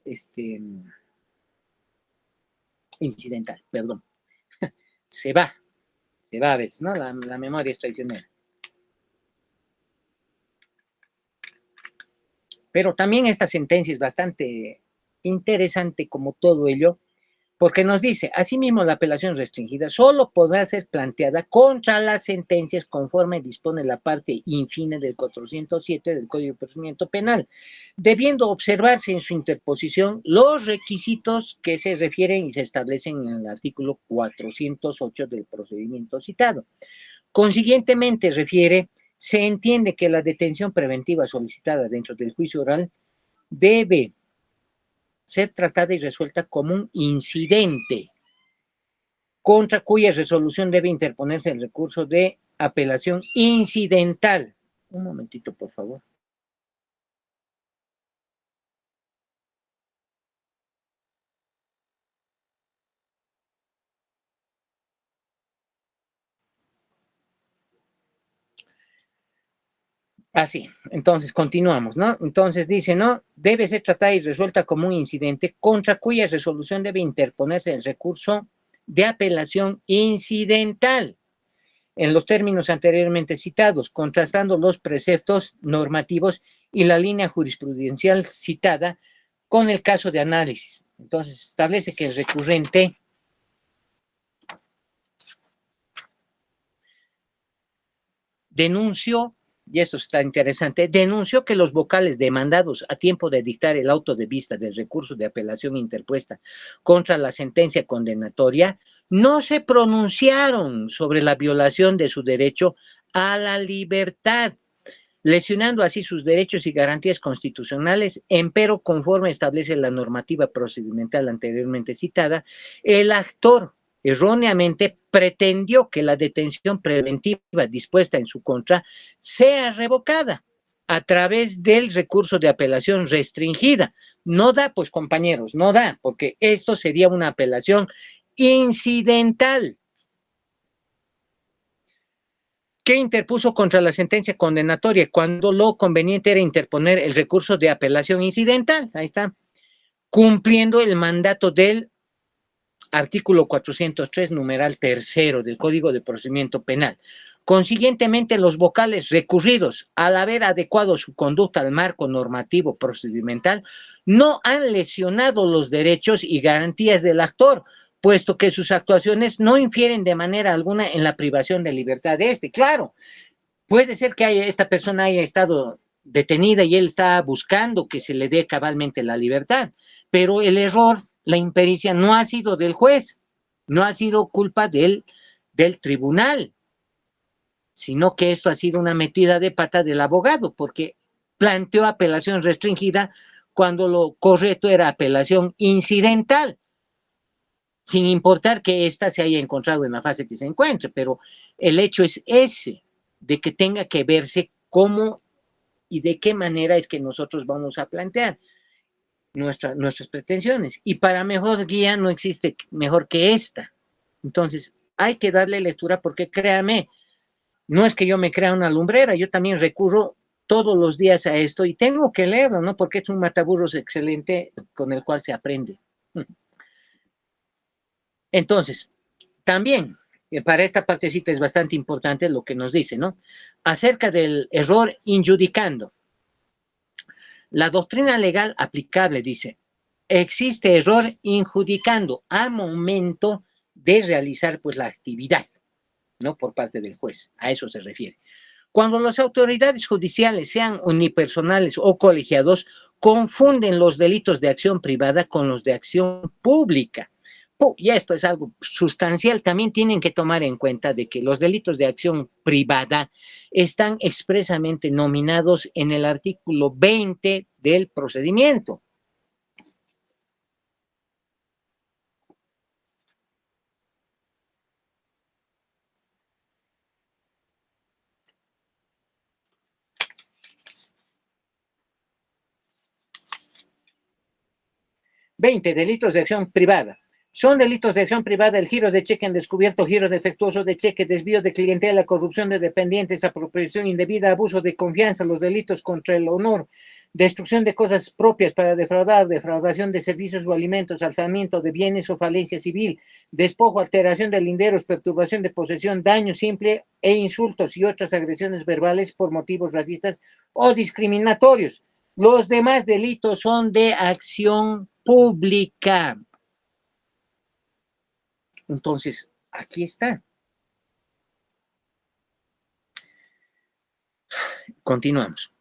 este, incidental, perdón. Se va, se va a veces, ¿no? La memoria es traicionera. Pero también esta sentencia es bastante interesante como todo ello, porque nos dice, asimismo, la apelación restringida solo podrá ser planteada contra las sentencias conforme dispone la parte infine del 407 del Código de Procedimiento Penal, debiendo observarse en su interposición los requisitos que se refieren y se establecen en el artículo 408 del procedimiento citado. Consiguientemente, refiere, se entiende que la detención preventiva solicitada dentro del juicio oral debe ser tratada y resuelta como un incidente contra cuya resolución debe interponerse el recurso de apelación incidental. Un momentito, por favor. Así, entonces continuamos, ¿no? Entonces dice, ¿no? Debe ser tratada y resuelta como un incidente contra cuya resolución debe interponerse el recurso de apelación incidental en los términos anteriormente citados, contrastando los preceptos normativos y la línea jurisprudencial citada con el caso de análisis. Entonces, establece que el recurrente denunció, y esto está interesante, denunció que los vocales demandados a tiempo de dictar el auto de vista del recurso de apelación interpuesta contra la sentencia condenatoria no se pronunciaron sobre la violación de su derecho a la libertad, lesionando así sus derechos y garantías constitucionales, empero conforme establece la normativa procedimental anteriormente citada, el actor erróneamente pretendió que la detención preventiva dispuesta en su contra sea revocada a través del recurso de apelación restringida. No da, pues compañeros, no da, porque esto sería una apelación incidental que interpuso contra la sentencia condenatoria cuando lo conveniente era interponer el recurso de apelación incidental. Ahí está, cumpliendo el mandato del artículo 403, numeral tercero del Código de Procedimiento Penal. Consiguientemente, los vocales recurridos, al haber adecuado su conducta al marco normativo procedimental, no han lesionado los derechos y garantías del actor, puesto que sus actuaciones no infieren de manera alguna en la privación de libertad de este. Claro, puede ser que esta persona haya estado detenida y él está buscando que se le dé cabalmente la libertad, pero el error, la impericia, no ha sido del juez, no ha sido culpa del tribunal, sino que esto ha sido una metida de pata del abogado, porque planteó apelación restringida cuando lo correcto era apelación incidental, sin importar que ésta se haya encontrado en la fase que se encuentre, pero el hecho es ese, de que tenga que verse cómo y de qué manera es que nosotros vamos a plantear nuestras pretensiones. Y para mejor guía no existe mejor que esta. Entonces, hay que darle lectura porque créame, no es que yo me crea una lumbrera, yo también recurro todos los días a esto y tengo que leerlo, ¿no? Porque es un mataburros excelente con el cual se aprende. Entonces, también para esta partecita es bastante importante lo que nos dice, ¿no? Acerca del error injudicando. La doctrina legal aplicable dice, existe error injudicando al momento de realizar pues la actividad, ¿no? Por parte del juez, a eso se refiere. Cuando las autoridades judiciales, sean unipersonales o colegiados, confunden los delitos de acción privada con los de acción pública. Y esto es algo sustancial. También tienen que tomar en cuenta de que los delitos de acción privada están expresamente nominados en el artículo 20 del procedimiento. 20. Delitos de acción privada. Son delitos de acción privada el giro de cheque encubierto, giro defectuoso de cheque, desvío de clientela, corrupción de dependientes, apropiación indebida, abuso de confianza, los delitos contra el honor, destrucción de cosas propias para defraudar, defraudación de servicios o alimentos, alzamiento de bienes o falencia civil, despojo, alteración de linderos, perturbación de posesión, daño simple e insultos y otras agresiones verbales por motivos racistas o discriminatorios. Los demás delitos son de acción pública. Entonces, aquí está. Continuamos.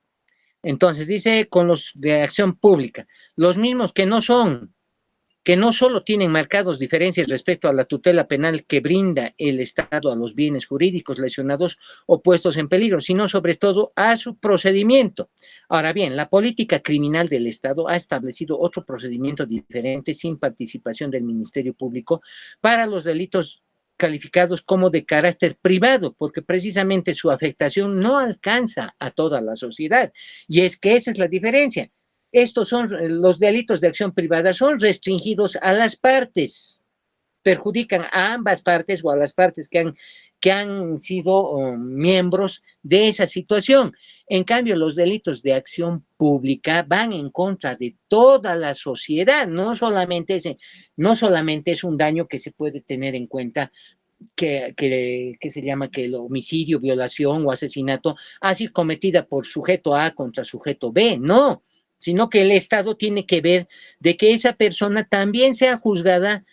Entonces, dice con los de acción pública, los mismos que no solo tienen marcados diferencias respecto a la tutela penal que brinda el Estado a los bienes jurídicos lesionados o puestos en peligro, sino sobre todo a su procedimiento. Ahora bien, la política criminal del Estado ha establecido otro procedimiento diferente sin participación del Ministerio Público para los delitos calificados como de carácter privado, porque precisamente su afectación no alcanza a toda la sociedad. Y es que esa es la diferencia. Estos son los delitos de acción privada, son restringidos a las partes, perjudican a ambas partes o a las partes que han sido miembros de esa situación. En cambio, los delitos de acción pública van en contra de toda la sociedad, no solamente es un daño que se puede tener en cuenta que se llama que el homicidio, violación o asesinato ha sido cometida por sujeto A contra sujeto B, no, sino que el Estado tiene que ver de que esa persona también sea juzgada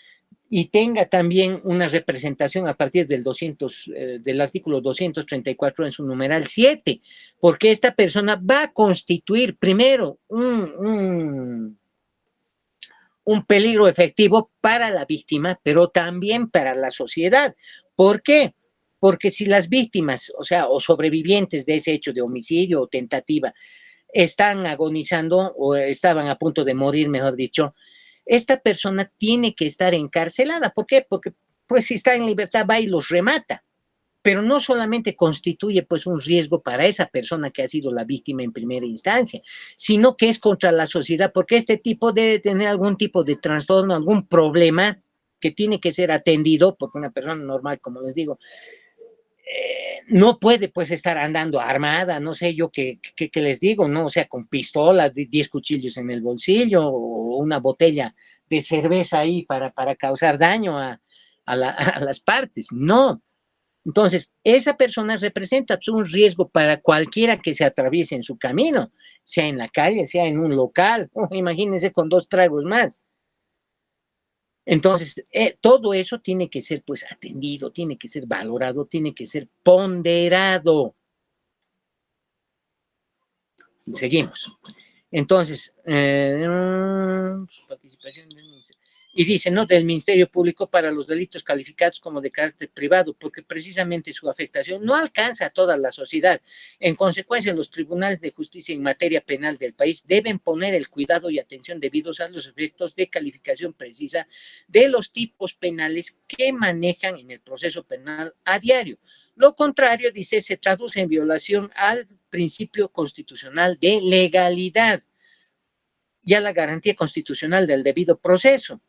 y tenga también una representación a partir del artículo 234 en su numeral 7, porque esta persona va a constituir primero un peligro efectivo para la víctima, pero también para la sociedad. ¿Por qué? Porque si las víctimas, o sobrevivientes de ese hecho de homicidio o tentativa, están agonizando o estaban a punto de morir, mejor dicho, esta persona tiene que estar encarcelada. ¿Por qué? Porque pues si está en libertad va y los remata. Pero no solamente constituye pues un riesgo para esa persona que ha sido la víctima en primera instancia, sino que es contra la sociedad, porque este tipo debe tener algún tipo de trastorno, algún problema que tiene que ser atendido, porque una persona normal, como les digo, no puede pues estar andando armada, no sé yo qué les digo, ¿no? O sea, con pistolas, 10 cuchillos en el bolsillo o una botella de cerveza ahí para causar daño a las partes, no. Entonces, esa persona representa pues, un riesgo para cualquiera que se atraviese en su camino, sea en la calle, sea en un local, imagínense con 2 tragos más. Entonces, todo eso tiene que ser pues atendido, tiene que ser valorado, tiene que ser ponderado. Seguimos. Entonces, participación del Ministerio. Y dice, ¿no? Del Ministerio Público para los delitos calificados como de carácter privado, porque precisamente su afectación no alcanza a toda la sociedad. En consecuencia, los tribunales de justicia en materia penal del país deben poner el cuidado y atención debidos a los efectos de calificación precisa de los tipos penales que manejan en el proceso penal a diario. Lo contrario, dice, se traduce en violación al principio constitucional de legalidad y a la garantía constitucional del debido proceso.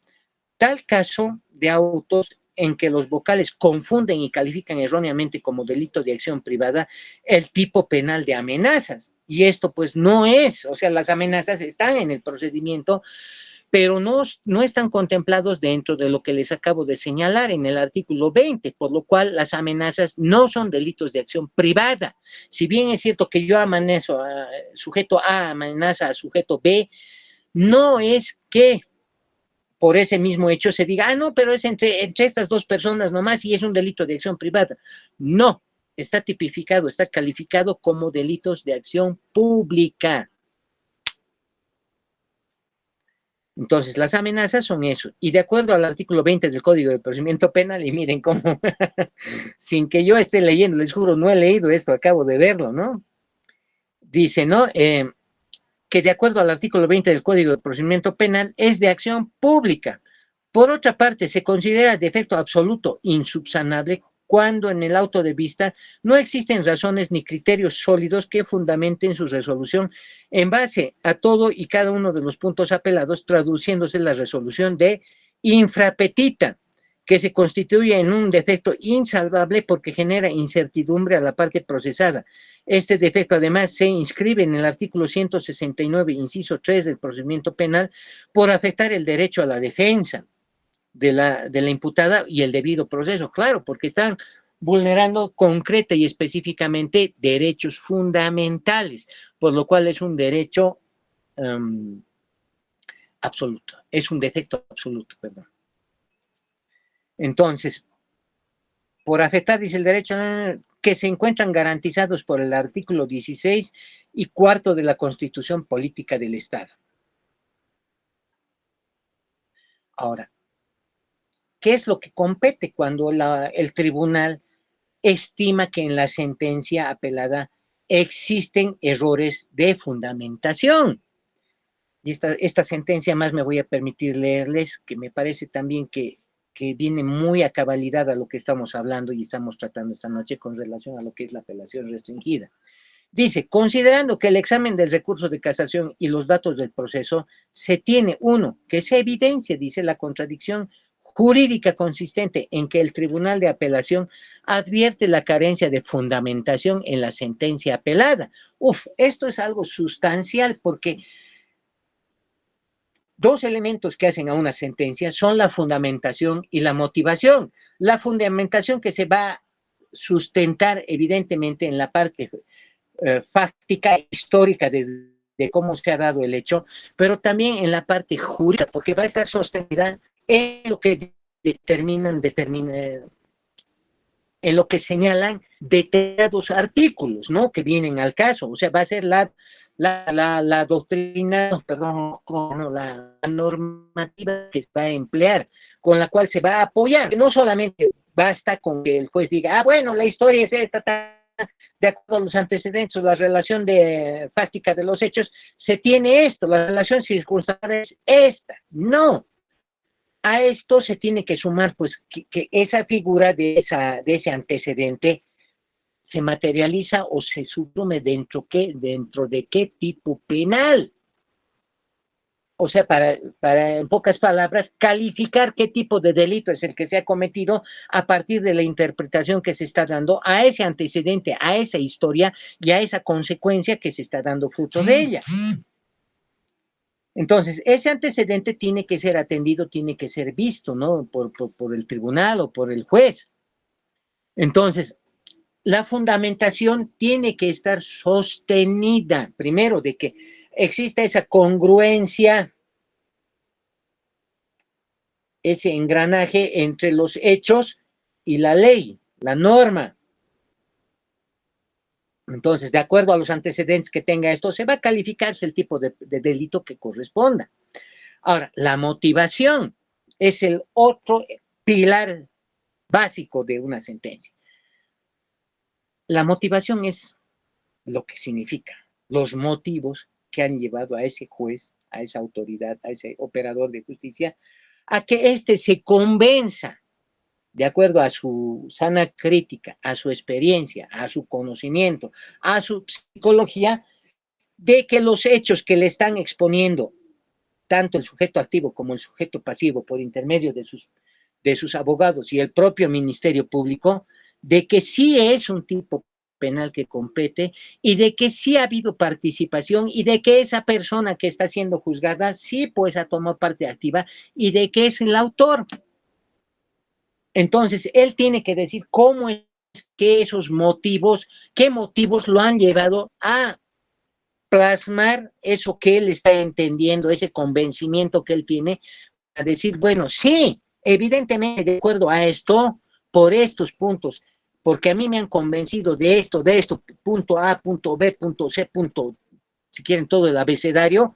Tal caso de autos en que los vocales confunden y califican erróneamente como delito de acción privada el tipo penal de amenazas. Y esto pues no es, o sea, las amenazas están en el procedimiento, pero no están contemplados dentro de lo que les acabo de señalar en el artículo 20, por lo cual las amenazas no son delitos de acción privada. Si bien es cierto que yo amenazo a sujeto A, amenaza a sujeto B, no es que por ese mismo hecho se diga, no, pero es entre estas 2 personas nomás y es un delito de acción privada. No, está tipificado, está calificado como delitos de acción pública. Entonces, las amenazas son eso. Y de acuerdo al artículo 20 del Código de Procedimiento Penal, y miren cómo, sin que yo esté leyendo, les juro, no he leído esto, acabo de verlo, ¿no? Dice, ¿no? Que de acuerdo al artículo 20 del Código de Procedimiento Penal es de acción pública. Por otra parte, se considera defecto absoluto insubsanable cuando en el auto de vista no existen razones ni criterios sólidos que fundamenten su resolución en base a todo y cada uno de los puntos apelados, traduciéndose la resolución de infrapetita, que se constituye en un defecto insalvable porque genera incertidumbre a la parte procesada. Este defecto además se inscribe en el artículo 169, inciso 3 del procedimiento penal por afectar el derecho a la defensa de la imputada y el debido proceso. Claro, porque están vulnerando concreta y específicamente derechos fundamentales, por lo cual es un derecho absoluto, es un defecto absoluto, perdón. Entonces, por afectar, dice el derecho, que se encuentran garantizados por el artículo 16 y cuarto de la Constitución Política del Estado. Ahora, ¿qué es lo que compete cuando el tribunal estima que en la sentencia apelada existen errores de fundamentación? Y esta sentencia más me voy a permitir leerles, que me parece también que viene muy a cabalidad a lo que estamos hablando y estamos tratando esta noche con relación a lo que es la apelación restringida. Dice, considerando que el examen del recurso de casación y los datos del proceso se tiene, uno, que se evidencia, dice, la contradicción jurídica consistente en que el Tribunal de Apelación advierte la carencia de fundamentación en la sentencia apelada. Esto es algo sustancial porque dos elementos que hacen a una sentencia son la fundamentación y la motivación. La fundamentación que se va a sustentar evidentemente en la parte fáctica, histórica de cómo se ha dado el hecho, pero también en la parte jurídica, porque va a estar sostenida en lo que en lo que señalan determinados artículos, ¿no? Que vienen al caso, o sea, va a ser la doctrina, perdón, la normativa que se va a emplear, con la cual se va a apoyar. No solamente basta con que el juez diga, bueno, la historia es esta, de acuerdo a los antecedentes, la relación fáctica de los hechos, se tiene esto, la relación circunstancial es esta. No. A esto se tiene que sumar, pues, que esa figura de ese antecedente se materializa o se suprime dentro de qué tipo penal. O sea, para, en pocas palabras, calificar qué tipo de delito es el que se ha cometido a partir de la interpretación que se está dando a ese antecedente, a esa historia y a esa consecuencia que se está dando fruto de ella. Entonces, ese antecedente tiene que ser atendido, tiene que ser visto, ¿no? Por el tribunal o por el juez. Entonces, la fundamentación tiene que estar sostenida, primero, de que exista esa congruencia, ese engranaje entre los hechos y la ley, la norma. Entonces, de acuerdo a los antecedentes que tenga esto, se va a calificarse el tipo de delito que corresponda. Ahora, la motivación es el otro pilar básico de una sentencia. La motivación es lo que significa, los motivos que han llevado a ese juez, a esa autoridad, a ese operador de justicia, a que éste se convenza, de acuerdo a su sana crítica, a su experiencia, a su conocimiento, a su psicología, de que los hechos que le están exponiendo, tanto el sujeto activo como el sujeto pasivo, por intermedio de sus abogados y el propio Ministerio Público, de que sí es un tipo penal que compete y de que sí ha habido participación y de que esa persona que está siendo juzgada sí pues ha tomado parte activa y de que es el autor. Entonces, él tiene que decir cómo es que esos motivos, qué motivos lo han llevado a plasmar eso que él está entendiendo, ese convencimiento que él tiene, a decir, bueno, sí, evidentemente de acuerdo a esto, por estos puntos, porque a mí me han convencido de esto, punto A, punto B, punto C, punto, si quieren todo el abecedario,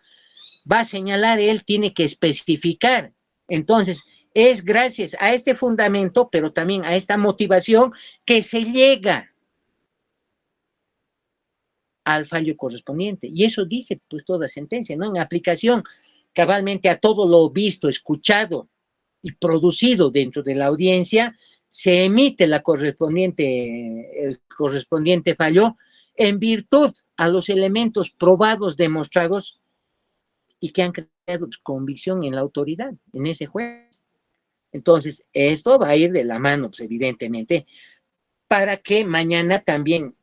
va a señalar, él tiene que especificar. Entonces, es gracias a este fundamento, pero también a esta motivación, que se llega al fallo correspondiente. Y eso dice, pues, toda sentencia, ¿no? En aplicación cabalmente a todo lo visto, escuchado y producido dentro de la audiencia, se emite el correspondiente fallo en virtud a los elementos probados, demostrados y que han creado convicción en la autoridad, en ese juez. Entonces, esto va a ir de la mano, pues, evidentemente, para que mañana también,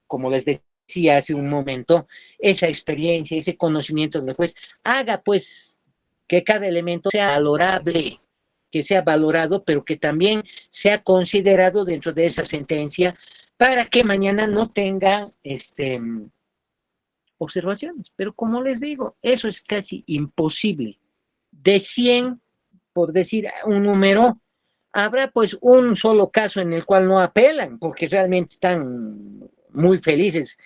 como les decía hace un momento, esa experiencia, ese conocimiento del juez, haga pues que cada elemento sea valorable, que sea valorado, pero que también sea considerado dentro de esa sentencia para que mañana no tenga observaciones. Pero como les digo, eso es casi imposible. De 100, por decir un número, habrá pues un solo caso en el cual no apelan, porque realmente están muy felices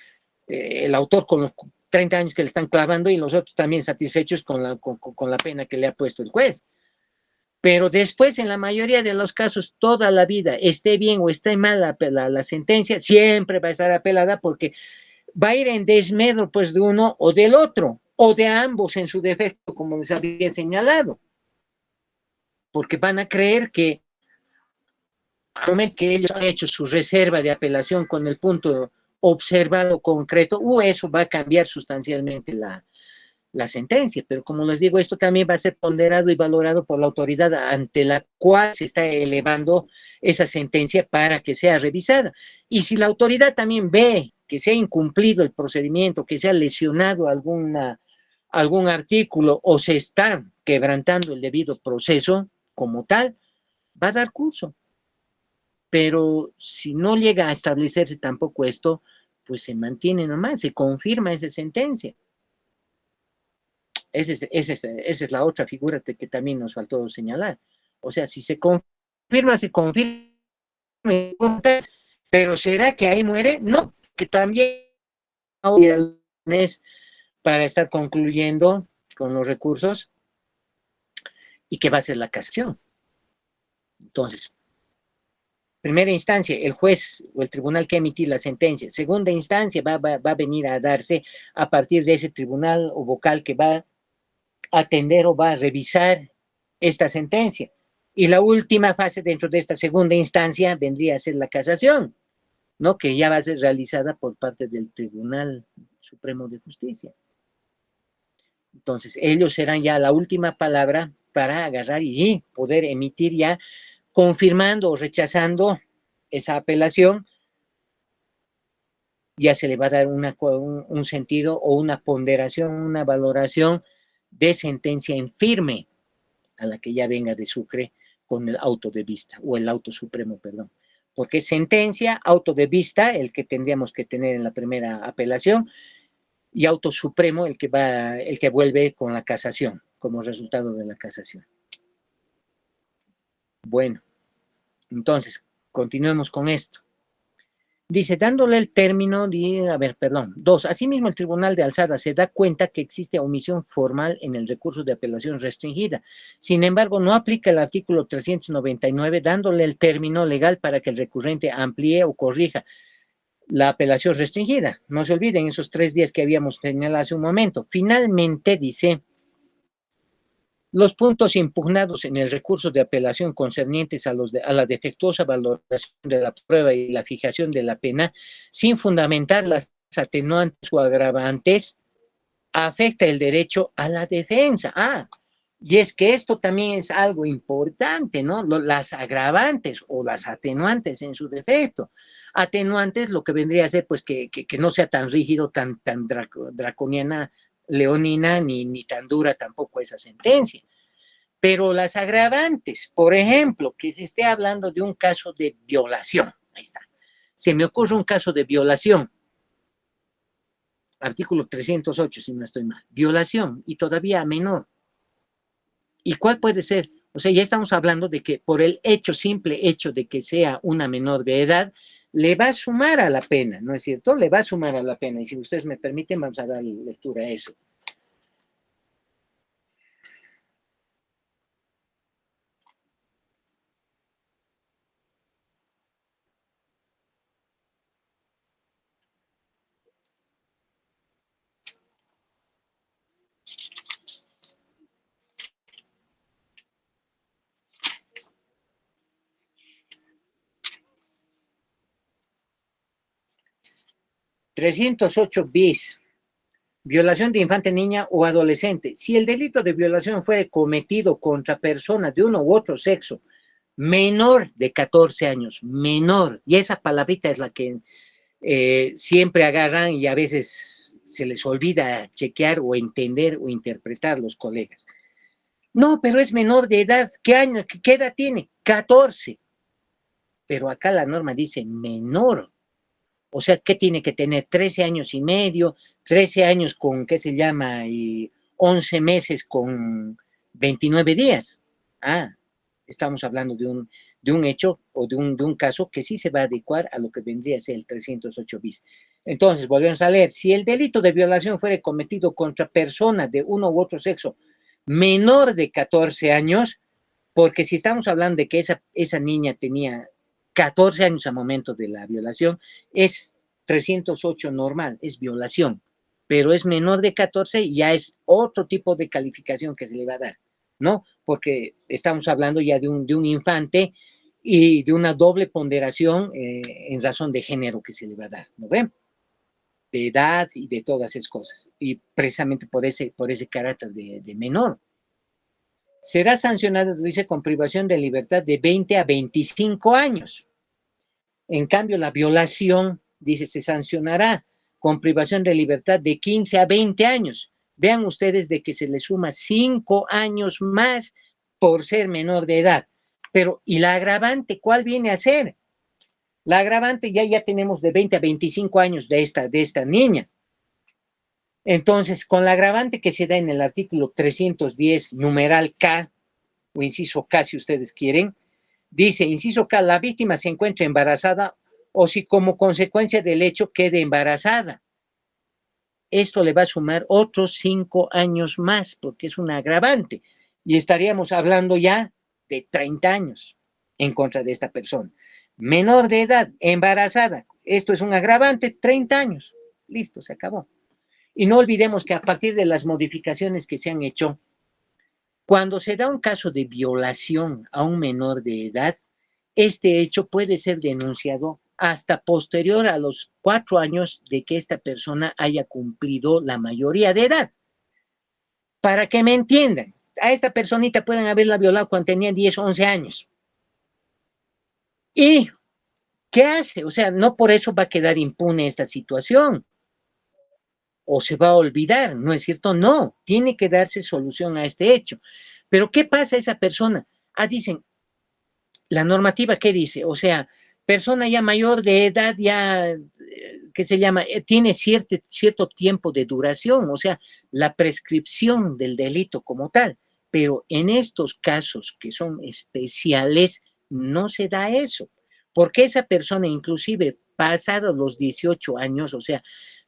el autor con los 30 años que le están clavando y los otros también satisfechos con la pena que le ha puesto el juez. Pero después, en la mayoría de los casos, toda la vida, esté bien o esté mal la sentencia, siempre va a estar apelada porque va a ir en desmedro pues de uno o del otro, o de ambos en su defecto, como les había señalado, porque van a creer que al momento que ellos han hecho su reserva de apelación con el punto observado concreto, eso va a cambiar sustancialmente la sentencia, pero como les digo, esto también va a ser ponderado y valorado por la autoridad ante la cual se está elevando esa sentencia para que sea revisada. Y si la autoridad también ve que se ha incumplido el procedimiento, que se ha lesionado algún artículo o se está quebrantando el debido proceso como tal, va a dar curso. Pero si no llega a establecerse tampoco esto, pues se mantiene nomás, se confirma esa sentencia. Esa es la otra figura que también nos faltó señalar. O sea, si se confirma, pero ¿será que ahí muere? No, que también es para estar concluyendo con los recursos y que va a ser la casación. Entonces, primera instancia, el juez o el tribunal que emitir la sentencia. Segunda instancia, va a venir a darse a partir de ese tribunal o vocal que va a atender o va a revisar esta sentencia. Y la última fase dentro de esta segunda instancia vendría a ser la casación, ¿no? Que ya va a ser realizada por parte del Tribunal Supremo de Justicia. Entonces, ellos serán ya la última palabra para agarrar y poder emitir ya, confirmando o rechazando esa apelación, ya se le va a dar un sentido o una ponderación, una valoración de sentencia en firme a la que ya venga de Sucre con el auto de vista o el auto supremo, perdón. Porque sentencia, auto de vista, el que tendríamos que tener en la primera apelación, y auto supremo, el que vuelve con la casación, como resultado de la casación. Bueno, entonces, continuemos con esto. Dice, dándole el término, dos, asimismo el Tribunal de Alzada se da cuenta que existe omisión formal en el recurso de apelación restringida. Sin embargo, no aplica el artículo 399, dándole el término legal para que el recurrente amplíe o corrija la apelación restringida. No se olviden esos 3 días que habíamos señalado hace un momento. Finalmente, dice, los puntos impugnados en el recurso de apelación concernientes a la defectuosa valoración de la prueba y la fijación de la pena, sin fundamentar las atenuantes o agravantes, afecta el derecho a la defensa. Y es que esto también es algo importante, ¿no? Las agravantes o las atenuantes en su defecto. Atenuantes, lo que vendría a ser, pues, que no sea tan rígido, tan draconiana, leonina, ni tan dura tampoco esa sentencia. Pero las agravantes, por ejemplo, que se esté hablando de un caso de violación, ahí está. Se me ocurre un caso de violación, artículo 308, si no estoy mal, violación y todavía menor. ¿Y cuál puede ser? O sea, ya estamos hablando de que por el simple hecho de que sea una menor de edad, le va a sumar a la pena, ¿no es cierto? Le va a sumar a la pena. Y si ustedes me permiten, vamos a dar lectura a eso. 308 bis. Violación de infante, niña o adolescente. Si el delito de violación fuere cometido contra personas de uno u otro sexo menor de 14 años, menor, y esa palabrita es la que siempre agarran y a veces se les olvida chequear o entender o interpretar los colegas. No, pero es menor de edad. ¿Qué año, qué edad tiene? 14. Pero acá la norma dice menor. O sea, ¿qué tiene que tener? 13 años y medio, 13 años con, ¿qué se llama? Y 11 meses con 29 días. Ah, estamos hablando de un hecho o de un caso que sí se va a adecuar a lo que vendría a ser el 308 bis. Entonces, volvemos a leer. Si el delito de violación fuera cometido contra personas de uno u otro sexo menor de 14 años, porque si estamos hablando de que esa niña tenía 14 años al momento de la violación, es 308 normal, es violación, pero es menor de 14 y ya es otro tipo de calificación que se le va a dar, ¿no? Porque estamos hablando ya de un infante y de una doble ponderación en razón de género que se le va a dar, ¿no ven? De edad y de todas esas cosas, y precisamente por ese carácter de menor. Será sancionado, dice, con privación de libertad de 20 a 25 años. En cambio, la violación, dice, se sancionará con privación de libertad de 15 a 20 años. Vean ustedes de que se le suma 5 años más por ser menor de edad. Pero, ¿y la agravante cuál viene a ser? La agravante ya tenemos de 20 a 25 años de esta niña. Entonces, con la agravante que se da en el artículo 310, numeral K, o inciso K si ustedes quieren, dice, inciso K, la víctima se encuentra embarazada o si como consecuencia del hecho quede embarazada. Esto le va a sumar otros 5 años más porque es un agravante y estaríamos hablando ya de 30 años en contra de esta persona. Menor de edad, embarazada, esto es un agravante, 30 años. Listo, se acabó. Y no olvidemos que a partir de las modificaciones que se han hecho, cuando se da un caso de violación a un menor de edad, este hecho puede ser denunciado hasta posterior a los 4 años de que esta persona haya cumplido la mayoría de edad. Para que me entiendan, a esta personita pueden haberla violado cuando tenía 10, 11 años. ¿Y qué hace? O sea, no por eso va a quedar impune esta situación. O se va a olvidar, ¿no es cierto? No, tiene que darse solución a este hecho. Pero ¿qué pasa a esa persona? Ah, dicen, la normativa, ¿qué dice? O sea, persona ya mayor de edad, ya, ¿qué se llama? Tiene cierto tiempo de duración, o sea, la prescripción del delito como tal. Pero en estos casos que son especiales, no se da eso. Porque esa persona, inclusive pasados los 18 años, o sea,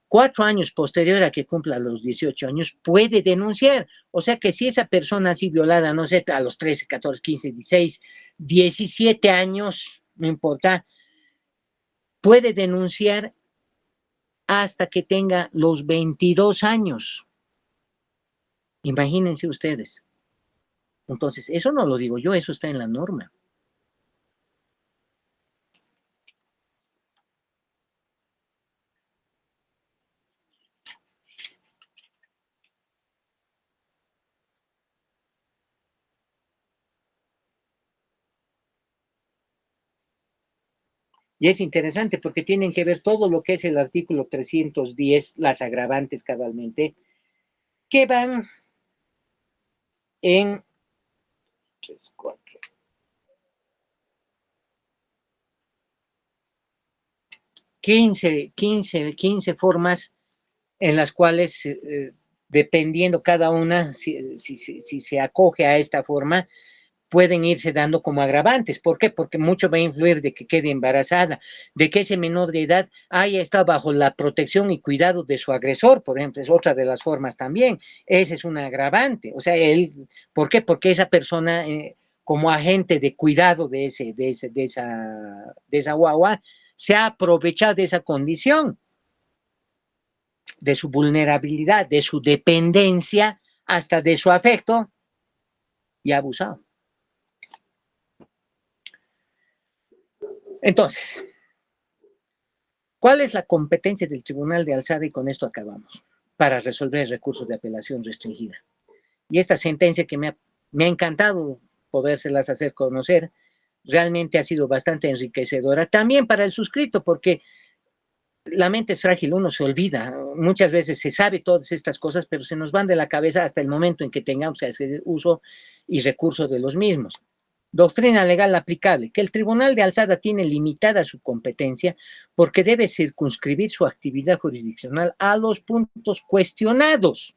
4 años posterior a que cumpla los 18 años, puede denunciar. O sea que si esa persona así violada, no sé, a los 13, 14, 15, 16, 17 años, no importa, puede denunciar hasta que tenga los 22 años. Imagínense ustedes. Entonces, eso no lo digo yo, eso está en la norma. Y es interesante porque tienen que ver todo lo que es el artículo 310, las agravantes cabalmente, que van en 3, 4, 15 formas en las cuales, dependiendo cada una, si se acoge a esta forma, pueden irse dando como agravantes. ¿Por qué? Porque mucho va a influir de que quede embarazada, de que ese menor de edad haya estado bajo la protección y cuidado de su agresor, por ejemplo, es otra de las formas también. Ese es un agravante. O sea, ¿por qué? Porque esa persona, como agente de cuidado de esa guagua, se ha aprovechado de esa condición, de su vulnerabilidad, de su dependencia, hasta de su afecto, y ha abusado. Entonces, ¿Cuál es la competencia del Tribunal de Alzada? Y con esto acabamos, para resolver el recurso de apelación restringida. Y esta sentencia que me ha encantado podérselas hacer conocer, realmente ha sido bastante enriquecedora, también para el suscrito, porque la mente es frágil, uno se olvida, muchas veces se sabe todas estas cosas, pero se nos van de la cabeza hasta el momento en que tengamos que hacer uso y recurso de los mismos. Doctrina legal aplicable, que el Tribunal de Alzada tiene limitada su competencia porque debe circunscribir su actividad jurisdiccional a los puntos cuestionados.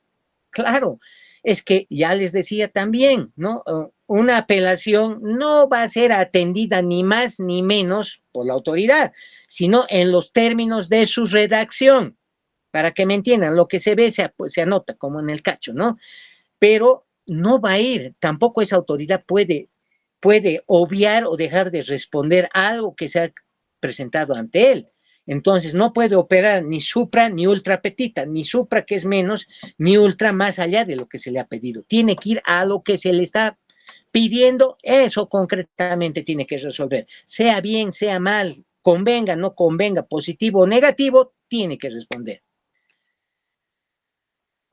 Claro, es que ya les decía también, ¿no? Una apelación no va a ser atendida ni más ni menos por la autoridad, sino en los términos de su redacción. Para que me entiendan, lo que se ve se anota, como en el cacho, ¿no? Pero no va a ir, tampoco esa autoridad puede obviar o dejar de responder a algo que se ha presentado ante él. Entonces, no puede operar ni supra ni ultra petita, ni supra que es menos, ni ultra más allá de lo que se le ha pedido. Tiene que ir a lo que se le está pidiendo, eso concretamente tiene que resolver. Sea bien, sea mal, convenga, no convenga, positivo o negativo, tiene que responder.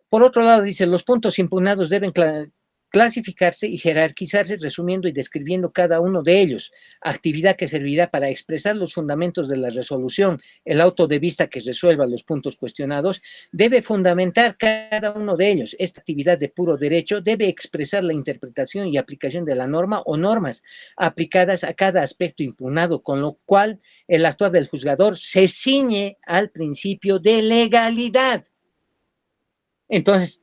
Por otro lado, dice, los puntos impugnados deben clasificarse y jerarquizarse resumiendo y describiendo cada uno de ellos, actividad que servirá para expresar los fundamentos de la resolución, el auto de vista que resuelva los puntos cuestionados, debe fundamentar cada uno de ellos. Esta actividad de puro derecho debe expresar la interpretación y aplicación de la norma o normas aplicadas a cada aspecto impugnado, con lo cual el actuar del juzgador se ciñe al principio de legalidad. Entonces,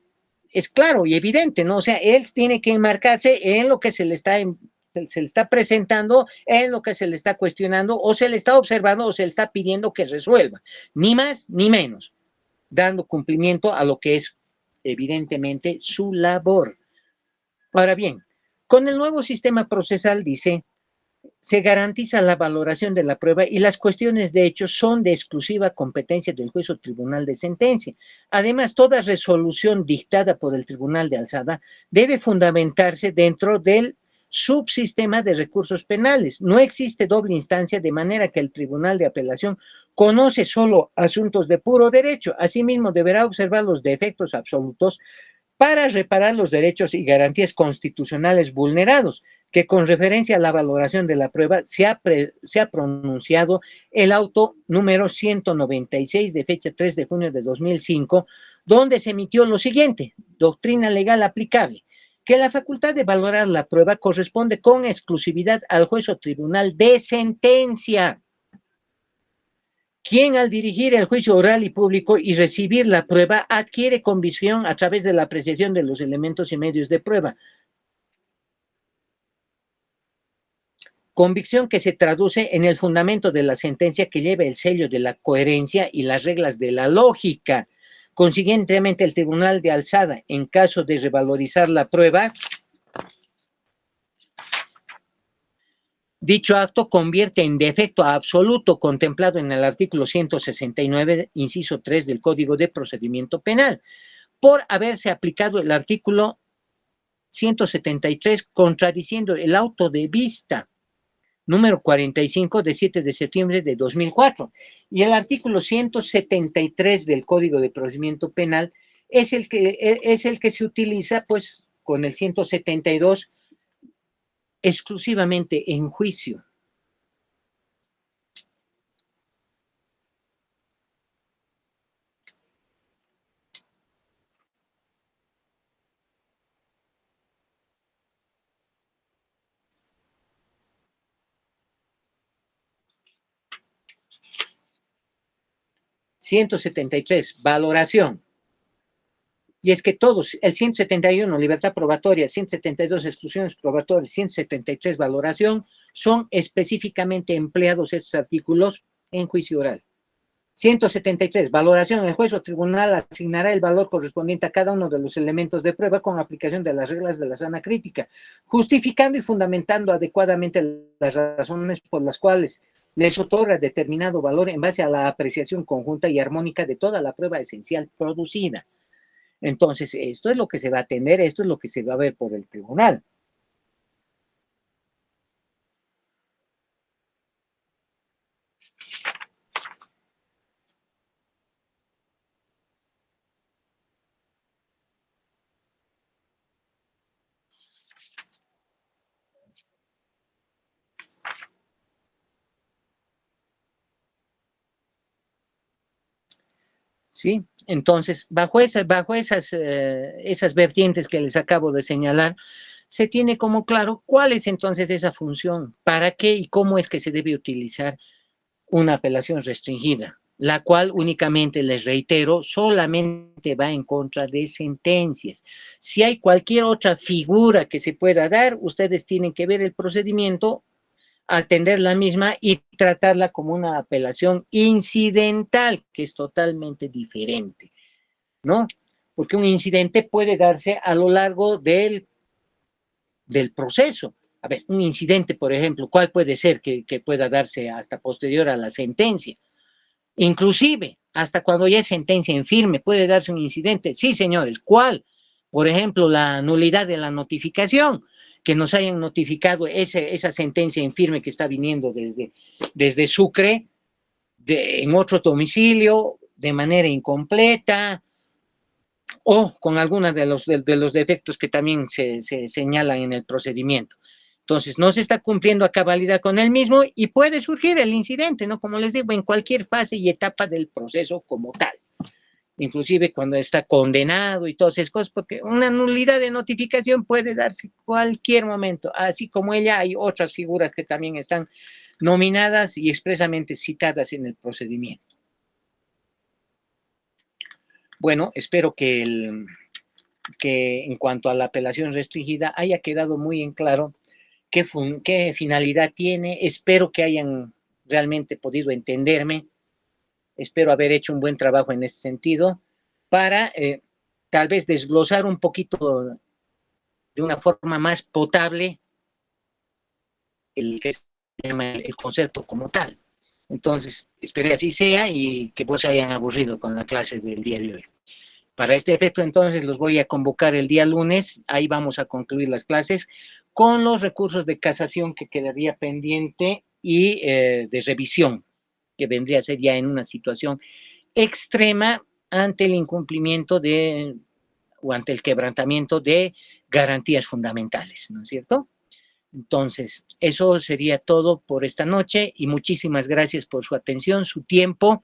es claro y evidente, ¿no? O sea, él tiene que enmarcarse en lo que se le está presentando, en lo que se le está cuestionando, o se le está observando, o se le está pidiendo que resuelva. Ni más ni menos, dando cumplimiento a lo que es, evidentemente, su labor. Ahora bien, con el nuevo sistema procesal, dice, se garantiza la valoración de la prueba y las cuestiones de hecho son de exclusiva competencia del juez o tribunal de sentencia. Además, toda resolución dictada por el Tribunal de Alzada debe fundamentarse dentro del subsistema de recursos penales. No existe doble instancia, de manera que el Tribunal de Apelación conoce solo asuntos de puro derecho. Asimismo, deberá observar los defectos absolutos para reparar los derechos y garantías constitucionales vulnerados, que con referencia a la valoración de la prueba se ha pronunciado el auto número 196 de fecha 3 de junio de 2005, donde se emitió lo siguiente: doctrina legal aplicable, que la facultad de valorar la prueba corresponde con exclusividad al juez o tribunal de sentencia, quien al dirigir el juicio oral y público y recibir la prueba adquiere convicción a través de la apreciación de los elementos y medios de prueba. Convicción que se traduce en el fundamento de la sentencia, que lleva el sello de la coherencia y las reglas de la lógica. Consiguientemente, el Tribunal de Alzada, en caso de revalorizar la prueba, dicho acto convierte en defecto absoluto contemplado en el artículo 169, inciso 3 del Código de Procedimiento Penal, por haberse aplicado el artículo 173, contradiciendo el auto de vista número 45 de 7 de septiembre de 2004. Y el artículo 173 del Código de Procedimiento Penal es el que se utiliza, pues, con el 172 exclusivamente en juicio. ...173, valoración. Y es que todos, el 171, libertad probatoria, 172, exclusiones probatorias, 173, valoración, son específicamente empleados estos artículos en juicio oral. 173, valoración. El juez o tribunal asignará el valor correspondiente a cada uno de los elementos de prueba con aplicación de las reglas de la sana crítica, justificando y fundamentando adecuadamente las razones por las cuales les otorga determinado valor en base a la apreciación conjunta y armónica de toda la prueba esencial producida. Entonces, esto es lo que se va a atender, esto es lo que se va a ver por el tribunal. ¿sí? Entonces, esas vertientes que les acabo de señalar, se tiene como claro cuál es entonces esa función, para qué y cómo es que se debe utilizar una apelación restringida, la cual únicamente, les reitero, solamente va en contra de sentencias. Si hay cualquier otra figura que se pueda dar, ustedes tienen que ver el procedimiento, atender la misma y tratarla como una apelación incidental, que es totalmente diferente, ¿no? Porque un incidente puede darse a lo largo del proceso. A ver, un incidente, por ejemplo, ¿cuál puede ser que pueda darse hasta posterior a la sentencia? Inclusive, hasta cuando ya es sentencia en firme, puede darse un incidente. Sí, señores, ¿cuál? Por ejemplo, la nulidad de la notificación, que nos hayan notificado esa sentencia en firme que está viniendo desde Sucre, en otro domicilio, de manera incompleta, o con algunos de los defectos que también se señalan en el procedimiento. Entonces, no se está cumpliendo a cabalidad con el mismo y puede surgir el incidente, ¿no? Como les digo, en cualquier fase y etapa del proceso como tal. Inclusive cuando está condenado y todas esas cosas, porque una nulidad de notificación puede darse cualquier momento. Así como ella, hay otras figuras que también están nominadas y expresamente citadas en el procedimiento. Bueno, espero que en cuanto a la apelación restringida haya quedado muy en claro qué finalidad tiene. Espero que hayan realmente podido entenderme. Espero haber hecho un buen trabajo en ese sentido para tal vez desglosar un poquito de una forma más potable el que se llama el concepto como tal. Entonces, espero que así sea y que pues se hayan aburrido con la clase del día de hoy. Para este efecto, entonces, los voy a convocar el día lunes. Ahí vamos a concluir las clases con los recursos de casación que quedaría pendiente y de revisión, que vendría a ser ya en una situación extrema ante el incumplimiento o ante el quebrantamiento de garantías fundamentales, ¿no es cierto? Entonces, eso sería todo por esta noche y muchísimas gracias por su atención, su tiempo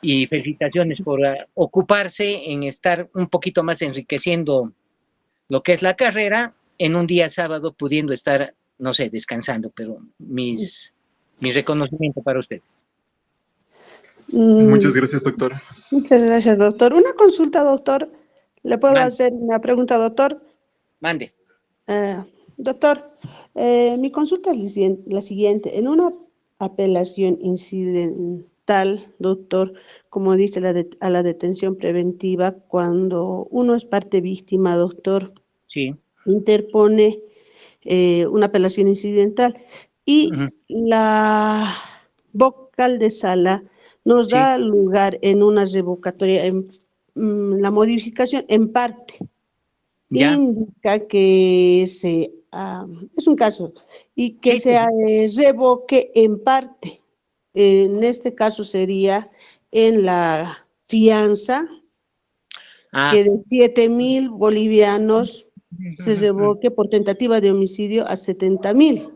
y felicitaciones por ocuparse en estar un poquito más enriqueciendo lo que es la carrera en un día sábado, pudiendo estar, no sé, descansando, pero mi reconocimiento para ustedes. Muchas gracias, doctor. Muchas gracias, doctor. Una consulta, doctor. ¿Le puedo Mande. hacer una pregunta, doctor? Mande. Doctor, mi consulta es la siguiente. En una apelación incidental, doctor, como dice a la detención preventiva, cuando uno es parte víctima, doctor, Sí. interpone una apelación incidental y la vocal de sala nos da lugar en una revocatoria, en la modificación en parte. ¿Ya? Indica que es un caso, y que Sí. se revoque en parte. En este caso sería en la fianza, que de 7.000 bolivianos se revoque por tentativa de homicidio a 70.000.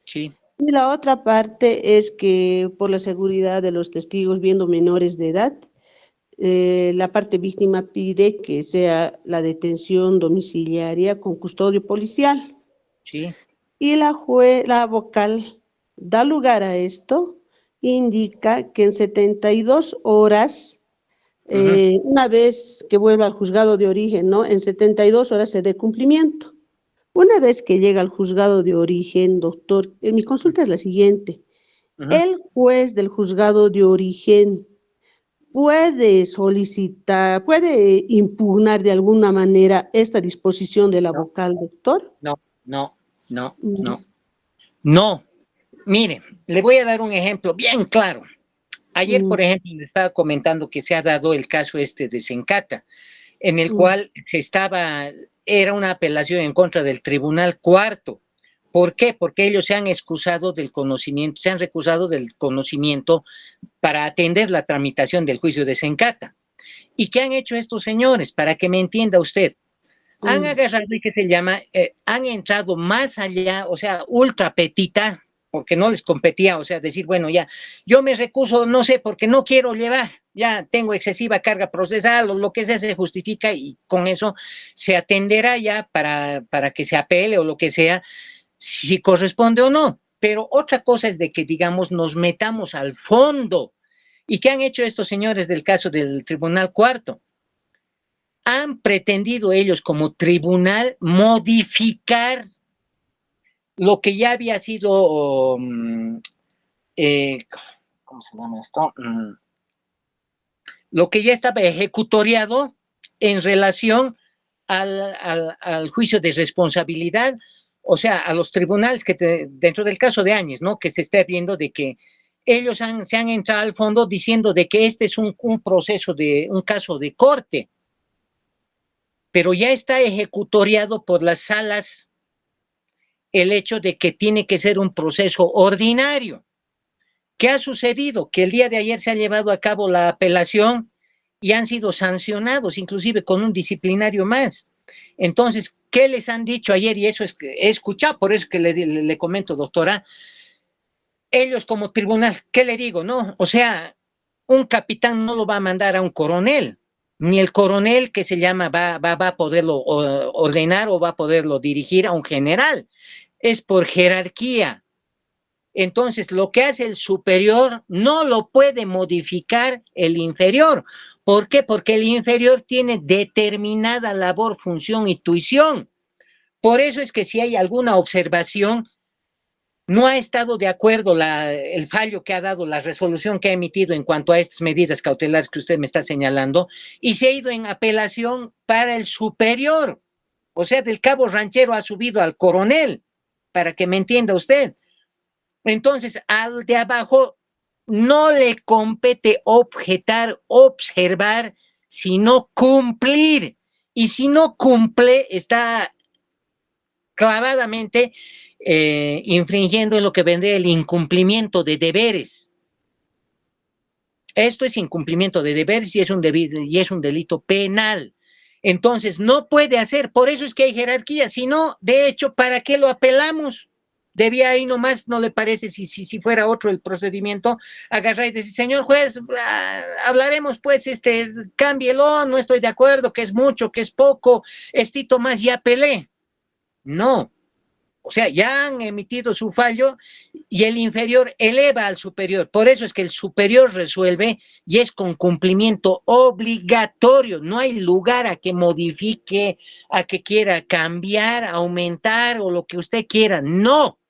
Sí. Y la otra parte es que por la seguridad de los testigos viendo menores de edad, la parte víctima pide que sea la detención domiciliaria con custodio policial. Sí. Y la vocal da lugar a esto, indica que en 72 horas, una vez que vuelva al juzgado de origen, ¿no? En 72 horas se dé cumplimiento. Una vez que llega al juzgado de origen, doctor, mi consulta es la siguiente. El juez del juzgado de origen puede solicitar, puede impugnar de alguna manera esta disposición de la vocal, doctor. No. Mire, le voy a dar un ejemplo bien claro. Ayer, por ejemplo, le estaba comentando que se ha dado el caso de Sencata, en el cual era una apelación en contra del Tribunal Cuarto. ¿Por qué? Porque ellos se han excusado del conocimiento, se han recusado del conocimiento para atender la tramitación del juicio de Sencata. ¿Y qué han hecho estos señores? Para que me entienda usted. Han agarrado y que se llama, han entrado más allá, o sea, ultra petita, porque no les competía, o sea, decir, bueno, ya, yo me recuso, no sé, porque no quiero llevar, ya tengo excesiva carga procesal o lo que sea, se justifica y con eso se atenderá ya para que se apele o lo que sea, si corresponde o no. Pero otra cosa es de que, digamos, nos metamos al fondo. ¿Y qué han hecho estos señores del caso del Tribunal Cuarto? Han pretendido ellos como tribunal modificar lo que ya había sido, ¿cómo se llama esto? Lo que ya estaba ejecutoriado en relación al juicio de responsabilidad, o sea, a los tribunales que dentro del caso de Áñez, ¿no? Que se está viendo de que ellos se han entrado al fondo diciendo de que este es un proceso un caso de corte, pero ya está ejecutoriado por las salas el hecho de que tiene que ser un proceso ordinario. ¿Qué ha sucedido? Que el día de ayer se ha llevado a cabo la apelación y han sido sancionados, inclusive con un disciplinario más. Entonces, ¿qué les han dicho ayer? Y eso es que he escuchado, por eso que le comento, doctora, ellos como tribunal, ¿qué le digo? No, o sea, un capitán no lo va a mandar a un coronel, ni el coronel que se llama va a poderlo ordenar o va a poderlo dirigir a un general. Es por jerarquía. Entonces, lo que hace el superior no lo puede modificar el inferior. ¿Por qué? Porque el inferior tiene determinada labor, función y tuición. Por eso es que si hay alguna observación, no ha estado de acuerdo el fallo que ha dado, la resolución que ha emitido en cuanto a estas medidas cautelares que usted me está señalando, y se ha ido en apelación para el superior. O sea, del cabo ranchero ha subido al coronel, para que me entienda usted. Entonces, al de abajo no le compete objetar, observar, sino cumplir. Y si no cumple, está clavadamente infringiendo en lo que vendría el incumplimiento de deberes. Esto es incumplimiento de deberes y es un delito penal. Entonces, no puede hacer, por eso es que hay jerarquía, si no, de hecho, ¿para qué lo apelamos? Debía ahí nomás, ¿no le parece? Si fuera otro el procedimiento, agarrar y decir, señor juez, hablaremos pues, cámbielo, no estoy de acuerdo, que es mucho, que es poco, estito más, ya apelé. No. O sea, ya han emitido su fallo y el inferior eleva al superior. Por eso es que el superior resuelve y es con cumplimiento obligatorio. No hay lugar a que modifique, a que quiera cambiar, aumentar o lo que usted quiera. No.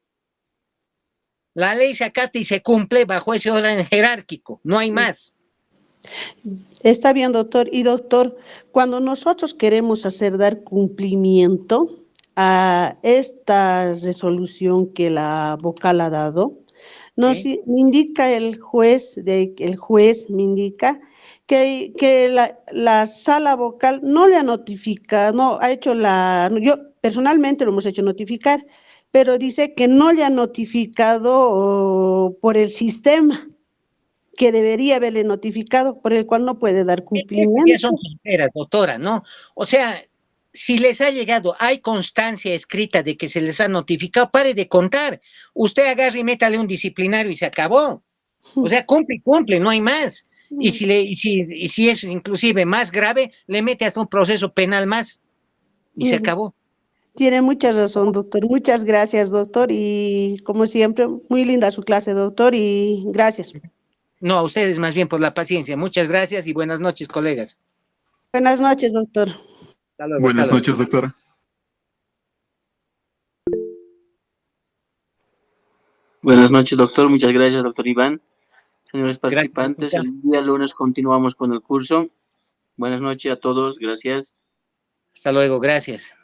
La ley se acata y se cumple bajo ese orden jerárquico. No hay más. Está bien, doctor. Y doctor, cuando nosotros queremos dar cumplimiento a esta resolución que la vocal ha dado, nos indica el juez me indica que la sala vocal no le ha notificado, no ha hecho yo personalmente lo hemos hecho notificar, pero dice que no le ha notificado por el sistema que debería haberle notificado, por el cual no puede dar cumplimiento. Ya son sinceras, doctora, ¿no? O sea, si les ha llegado, hay constancia escrita de que se les ha notificado, pare de contar. Usted agarra y métale un disciplinario y se acabó. O sea, cumple, no hay más. Y si es inclusive más grave, le mete hasta un proceso penal más y se acabó. Tiene mucha razón, doctor. Muchas gracias, doctor. Y como siempre, muy linda su clase, doctor, y gracias. No, a ustedes más bien por la paciencia. Muchas gracias y buenas noches, colegas. Buenas noches, doctor. Hasta luego. Buenas noches, doctora. Buenas noches, doctor. Muchas gracias, doctor Iván. Señores participantes, el día lunes continuamos con el curso. Buenas noches a todos. Gracias. Hasta luego. Gracias.